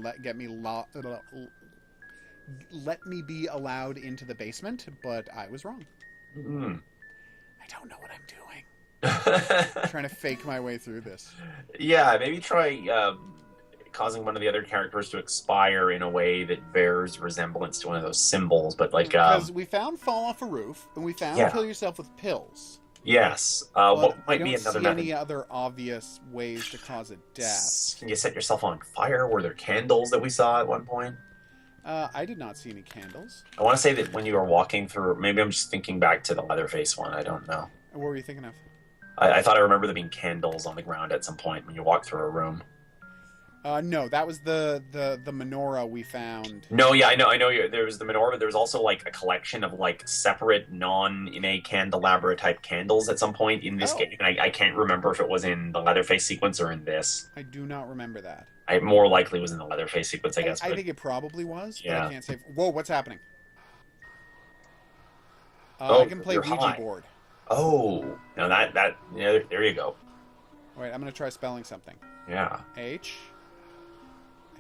S1: let me be allowed into the basement, but I was wrong.
S2: Mm.
S1: I don't know what I'm doing. I'm trying to fake my way through this.
S2: Yeah, maybe try causing one of the other characters to expire in a way that bears resemblance to one of those symbols, but like
S1: because we found fall off a roof and we found kill yourself with pills.
S2: Yes. What might be another method?
S1: Any other obvious ways to cause a death?
S2: Can you set yourself on fire? Were there candles that we saw at one point?
S1: I did not see any candles.
S2: I want to say that when you were walking through, maybe I'm just thinking back to the Leatherface one. I don't know.
S1: What were you thinking of?
S2: I thought I remember there being candles on the ground at some point when you walked through a room.
S1: No, that was the menorah we found.
S2: No, yeah, I know. There was the menorah, but there was also like a collection of like separate non-inné candelabra type candles at some point in this game. And I can't remember if it was in the Leatherface sequence or in this.
S1: I do not remember that.
S2: I more likely was in the Leatherface sequence, I guess.
S1: I think it probably was.
S2: Yeah.
S1: But I can't say. Whoa, what's happening? I can play Ouija
S2: high.
S1: board.
S2: Oh, no, there you go.
S1: Wait, I'm gonna try spelling something.
S2: Yeah.
S1: H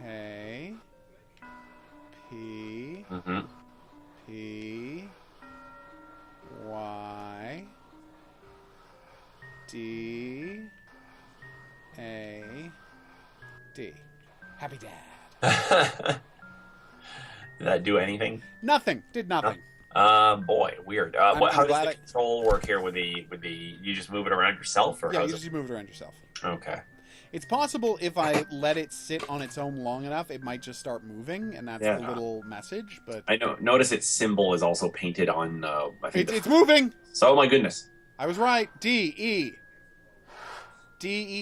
S1: A P P Y D A D. Happy Dad.
S2: Did that do anything?
S1: Nothing. Did nothing.
S2: Boy, weird. How does the control work here with the? You just move it around yourself, or
S1: yeah, you just move it around yourself.
S2: Okay.
S1: It's possible if I let it sit on its own long enough, it might just start moving, and that's the little message. But
S2: I know. Notice its symbol is also painted on. I think
S1: it's moving.
S2: So, my goodness.
S1: I was right. D E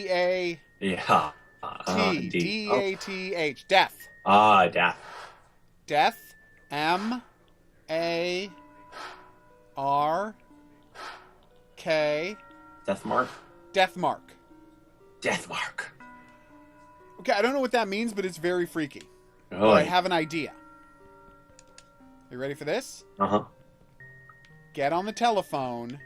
S1: A.
S2: Yeah.
S1: T D A T H. Death.
S2: Death.
S1: Death. M A R K.
S2: Death mark.
S1: Death mark.
S2: Death mark.
S1: Okay, I don't know what that means, but it's very freaky.
S2: Oh,
S1: but I have an idea. You ready for this?
S2: Uh-huh.
S1: Get on the telephone.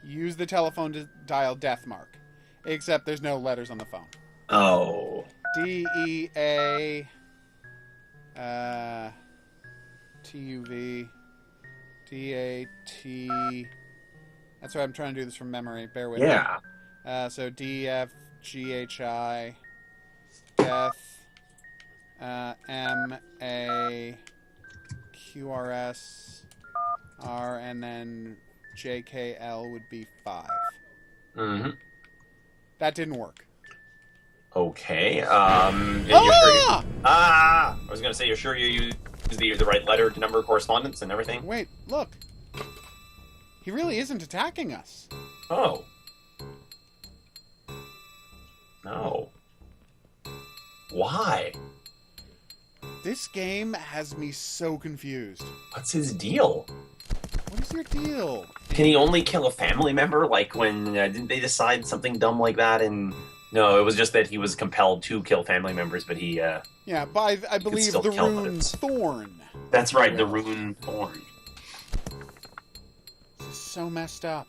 S1: Use the telephone to dial death mark. Except there's no letters on the phone.
S2: Oh.
S1: D-E-A... T-U-V... D-A-T... That's why I'm trying to do this from memory. Bear with me. So D-F-G-H-I... Death... M-A-Q-R-S-R... And then J-K-L would be 5.
S2: Mm-hmm.
S1: That didn't work.
S2: Okay.
S1: Ah!
S2: I was going to say, you're sure you used the right letter to number correspondence and everything?
S1: Wait, look. He really isn't attacking us.
S2: Oh. No. Why?
S1: This game has me so confused.
S2: What's his deal?
S1: What is your deal?
S2: Can he only kill a family member? Like when didn't they decide something dumb like that? And no, it was just that he was compelled to kill family members, but he
S1: yeah, by I believe the rune Thorn.
S2: That's right, the rune Thorn.
S1: This is so messed up.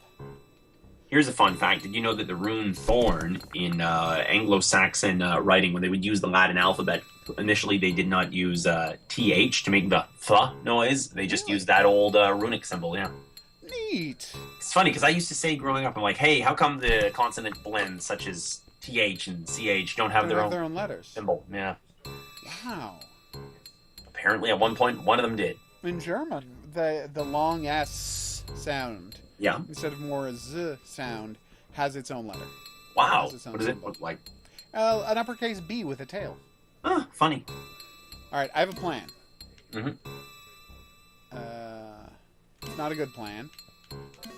S2: Here's a fun fact. Did you know that the rune Thorn in Anglo-Saxon writing, when they would use the Latin alphabet, initially they did not use TH to make the th noise. They just used that old runic symbol, yeah.
S1: Neat.
S2: It's funny, because I used to say growing up, I'm like, hey, how come the consonant blends, such as TH and CH, don't have their own
S1: letters
S2: symbol? Yeah.
S1: Wow.
S2: Apparently, at one point, one of them did.
S1: In German, the long S sound, instead of more a Z sound, has its own letter.
S2: Wow. What does it look like?
S1: An uppercase B with a tail.
S2: Huh, funny.
S1: All right, I have a plan.
S2: Mm-hmm.
S1: It's not a good plan.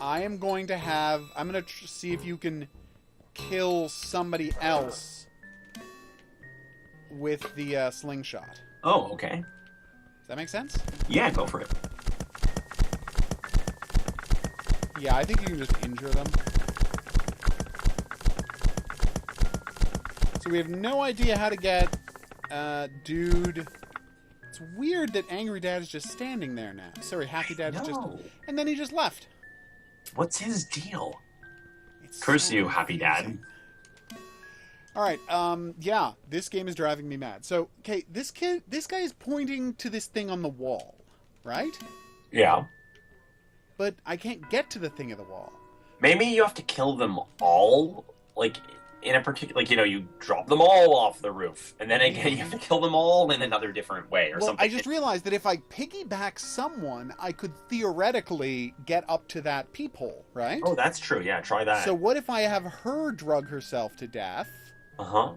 S1: I'm going to see if you can kill somebody else with the slingshot.
S2: Oh, okay.
S1: Does that make sense?
S2: Yeah, go for it.
S1: Yeah, I think you can just injure them. So we have no idea how to get dude. It's weird that Angry Dad is just standing there now. Sorry, Happy Dad is just... And then he just left.
S2: What's his deal?
S1: It's
S2: Curse
S1: so
S2: you, Happy Dad.
S1: confusing. All right, yeah, this game is driving me mad. So, okay, this guy is pointing to this thing on the wall, right?
S2: Yeah.
S1: But I can't get to the thing of the wall.
S2: Maybe you have to kill them all, like, in a particular, like, you drop them all off the roof, and then again you have to kill them all in another different way or something.
S1: I just realized that if I piggyback someone, I could theoretically get up to that peephole, right?
S2: Oh, that's true. Yeah, try that.
S1: So what if I have her drug herself to death?
S2: Uh-huh.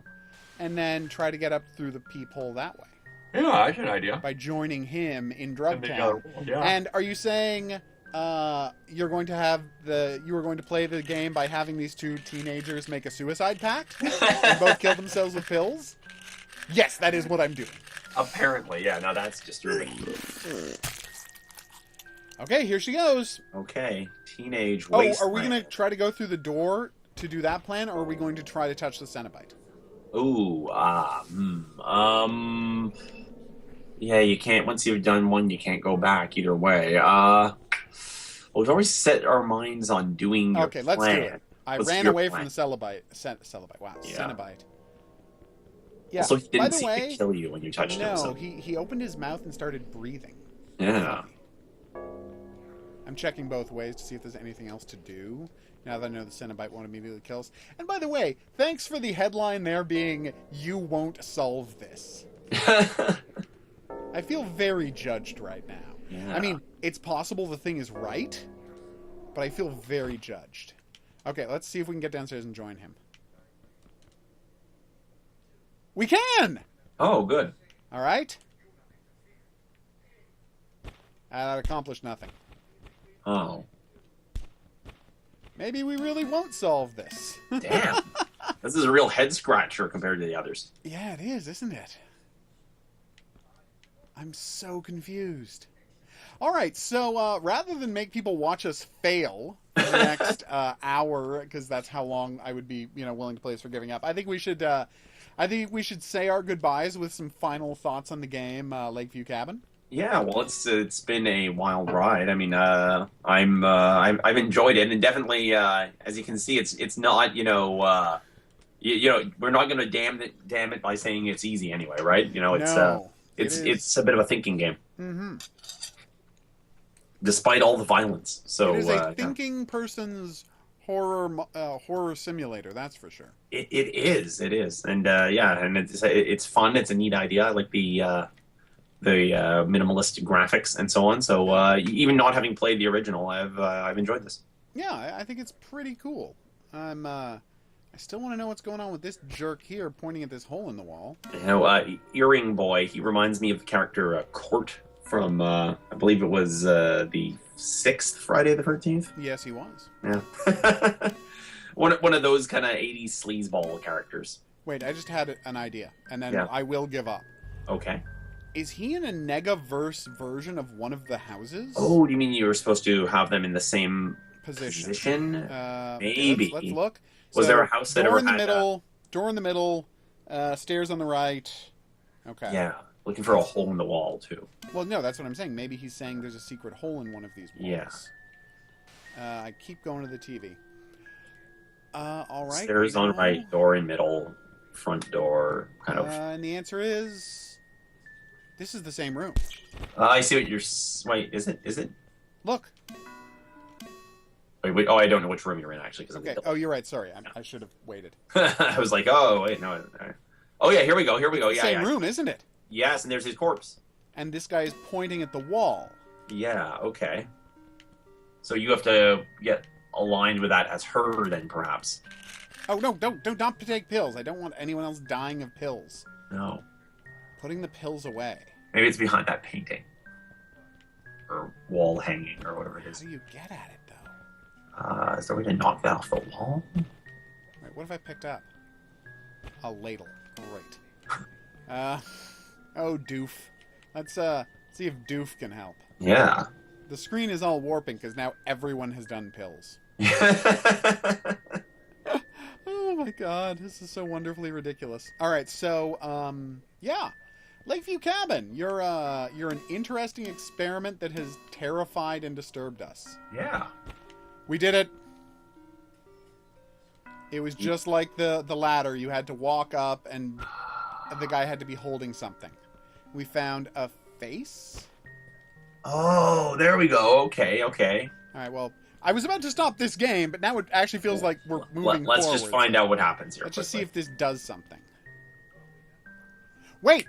S1: And then try to get up through the peephole that way?
S2: Yeah, that's an idea.
S1: By joining him in Drug Town.
S2: Yeah.
S1: And are you saying you were going to play the game by having these two teenagers make a suicide pact and both kill themselves with pills? Yes, that is what I'm doing.
S2: Apparently, yeah. No, that's just ridiculous.
S1: Okay, here she goes.
S2: Okay, teenage wasteland.
S1: Are we going to try to go through the door to do that plan, or are we going to try to touch the Cenobite?
S2: Ooh, yeah, you can't, once you've done one, you can't go back either way. We've always set our minds on doing your plan.
S1: Let's do it. I ran away from the Cenobite. Wow,
S2: Yeah.
S1: Cenobite. Yeah.
S2: Also, he
S1: By
S2: didn't
S1: the
S2: seem
S1: way,
S2: to kill you when you touched him.
S1: no,
S2: So.
S1: he opened his mouth and started breathing.
S2: Yeah.
S1: I'm checking both ways to see if there's anything else to do, now that I know the Cenobite won't immediately kill us. And by the way, thanks for the headline there being, "You won't solve this." I feel very judged right now.
S2: Yeah.
S1: I mean, it's possible the thing is right, but I feel very judged. Okay, let's see if we can get downstairs and join him. We can!
S2: Oh, good.
S1: All right? That accomplished nothing.
S2: Oh.
S1: Maybe we really won't solve this.
S2: Damn. This is a real head scratcher compared to the others.
S1: Yeah, it is, isn't it? I'm so confused. All right, so rather than make people watch us fail for the next hour, because that's how long I would be, willing to play this for giving up, I think we should say our goodbyes with some final thoughts on the game, Lakeview Cabin.
S2: Yeah, well, it's been a wild ride. I mean, I've enjoyed it, and definitely, as you can see, it's not we're not going to damn it by saying it's easy anyway, right? It's a bit of a thinking game.
S1: Mm-hmm.
S2: Despite all the violence, so
S1: it is a thinking person's horror simulator. That's for sure.
S2: It is, and and it's fun. It's a neat idea. I like the minimalist graphics and so on. So even not having played the original, I've enjoyed this.
S1: Yeah, I think it's pretty cool. I still want to know what's going on with this jerk here pointing at this hole in the wall.
S2: Earring Boy. He reminds me of the character Court from I believe it was the 6th Friday the 13th.
S1: Yes, he was.
S2: Yeah. one of those kind of 80s sleazeball characters.
S1: Wait, I just had an idea, and then
S2: Yeah.
S1: I will give up.
S2: Okay.
S1: Is he in a Negaverse version of one of the houses?
S2: Oh, do you mean you were supposed to have them in the same position? Maybe.
S1: Let's look.
S2: Was there a house that
S1: door
S2: ever
S1: in the
S2: had
S1: middle? Door in the middle. Stairs on the right. Okay.
S2: Yeah, looking for a hole in the wall too.
S1: Well, no, that's what I'm saying. Maybe he's saying there's a secret hole in one of these walls.
S2: Yeah.
S1: I keep going to the TV. All right.
S2: Stairs on right, door in middle, front door, kind of.
S1: And the answer is, this is the same room.
S2: I see what you're. Wait, is it?
S1: Look.
S2: Wait. Oh, I don't know which room you're in actually.
S1: Okay. Oh, you're right. Sorry, I should have waited.
S2: I was like, oh wait, no. Oh yeah, here we go. Yeah,
S1: same room, isn't it?
S2: Yes, and there's his corpse.
S1: And this guy is pointing at the wall.
S2: Yeah. Okay. So you have to get aligned with that as her, then perhaps.
S1: Oh no! Don't take pills. I don't want anyone else dying of pills.
S2: No.
S1: Putting the pills away.
S2: Maybe it's behind that painting. Or wall hanging, or whatever it is.
S1: How do you get at it, though?
S2: Is there a way to knock that off the wall?
S1: Wait, what have I picked up? A ladle. Great. Oh, Doof. Let's see if Doof can help.
S2: Yeah.
S1: The screen is all warping because now everyone has done pills. my god, this is so wonderfully ridiculous. All right, so yeah, Lakeview Cabin. You're an interesting experiment that has terrified and disturbed us.
S2: Yeah.
S1: We did it. It was just like the ladder. You had to walk up, and the guy had to be holding something. We found a face.
S2: Oh, there we go. Okay.
S1: All right, well, I was about to stop this game, but now it actually feels like we're moving
S2: Let's
S1: forward.
S2: just find out what happens here.
S1: Let's just see if this does something. Wait,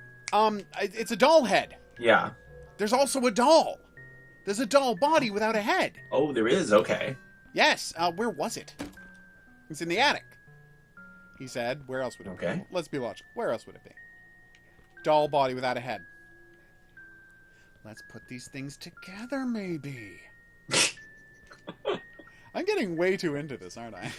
S1: it's a doll head.
S2: Yeah.
S1: There's also a doll. There's a doll body without a head.
S2: Oh, there is. Okay.
S1: Yes. Where was it? It's in the attic. He said. Where else would it be? Let's be logical. Where else would it be? Doll body without a head. Let's put these things together, maybe. I'm getting way too into this, aren't I?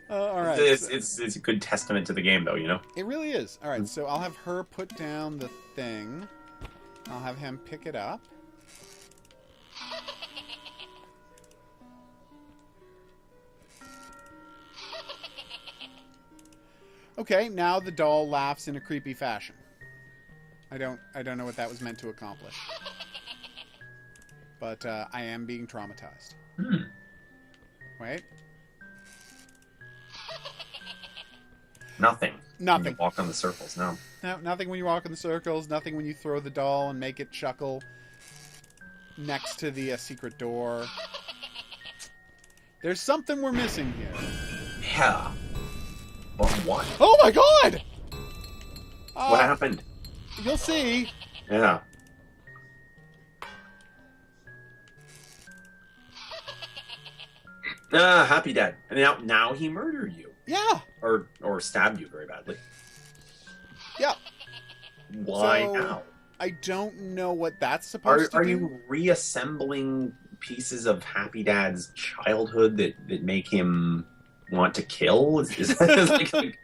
S1: All right.
S2: It's a good testament to the game, though, you know?
S1: It really is. All right, so I'll have her put down the thing. I'll have him pick it up. Okay, now the doll laughs in a creepy fashion. I don't know what that was meant to accomplish. But I am being traumatized. Wait.
S2: Nothing.
S1: Nothing.
S2: When you walk on the circles, no.
S1: No, nothing when you walk in the circles. Nothing when you throw the doll and make it chuckle next to the secret door. There's something we're missing here.
S2: Yeah. But what?
S1: Oh my god!
S2: What happened?
S1: You'll see.
S2: Yeah. Happy Dad. And now he murdered you.
S1: Yeah.
S2: Or stabbed you very badly.
S1: Yeah.
S2: Why
S1: So,
S2: now?
S1: I don't know what that's supposed to
S2: Are
S1: do.
S2: you reassembling pieces of Happy Dad's childhood that make him want to kill? Is that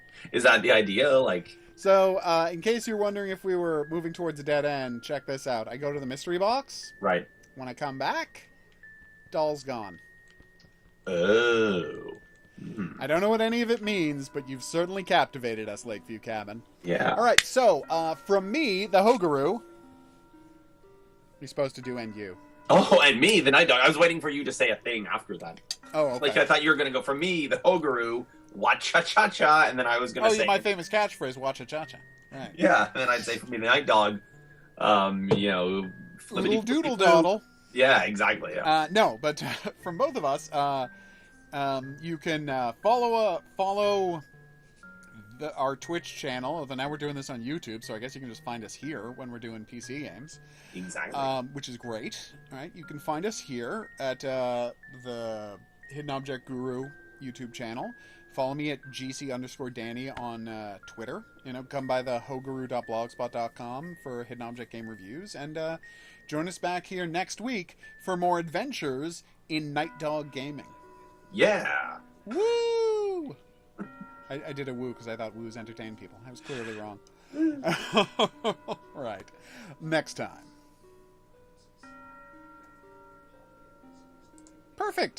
S2: the idea? Like,
S1: So, in case you're wondering if we were moving towards a dead end, check this out. I go to the mystery box.
S2: right.
S1: When I come back, doll's gone.
S2: Oh.
S1: I don't know what any of it means, but you've certainly captivated us, Lakeview Cabin.
S2: Yeah.
S1: All right, so from me, the HOGuru, you're supposed to do and you.
S2: Oh, and me, the Night Dog. I was waiting for you to say a thing after that.
S1: Oh, okay.
S2: Like, I thought you were going to go from me, the HOGuru, Wa-cha-cha-cha, and then I was going to say...
S1: my famous catchphrase, watcha-cha-cha. Right.
S2: Yeah, and then I'd say from me, the Night Dog, you know...
S1: Little doodle doddle.
S2: Yeah, exactly, yeah.
S1: No, but from both of us, you can follow our Twitch channel. Although now we're doing this on YouTube, so I guess you can just find us here when we're doing PC games.
S2: Exactly.
S1: Which is great. All right, you can find us here at the Hidden Object Guru YouTube channel. Follow me at gc_Danny on Twitter. You know, come by the hoguru.blogspot.com for Hidden Object game reviews, and join us back here next week for more adventures in Night Dog Gaming.
S2: Yeah.
S1: Woo! I did a woo because I thought woos entertain people. I was clearly wrong. Right. Next time. Perfect.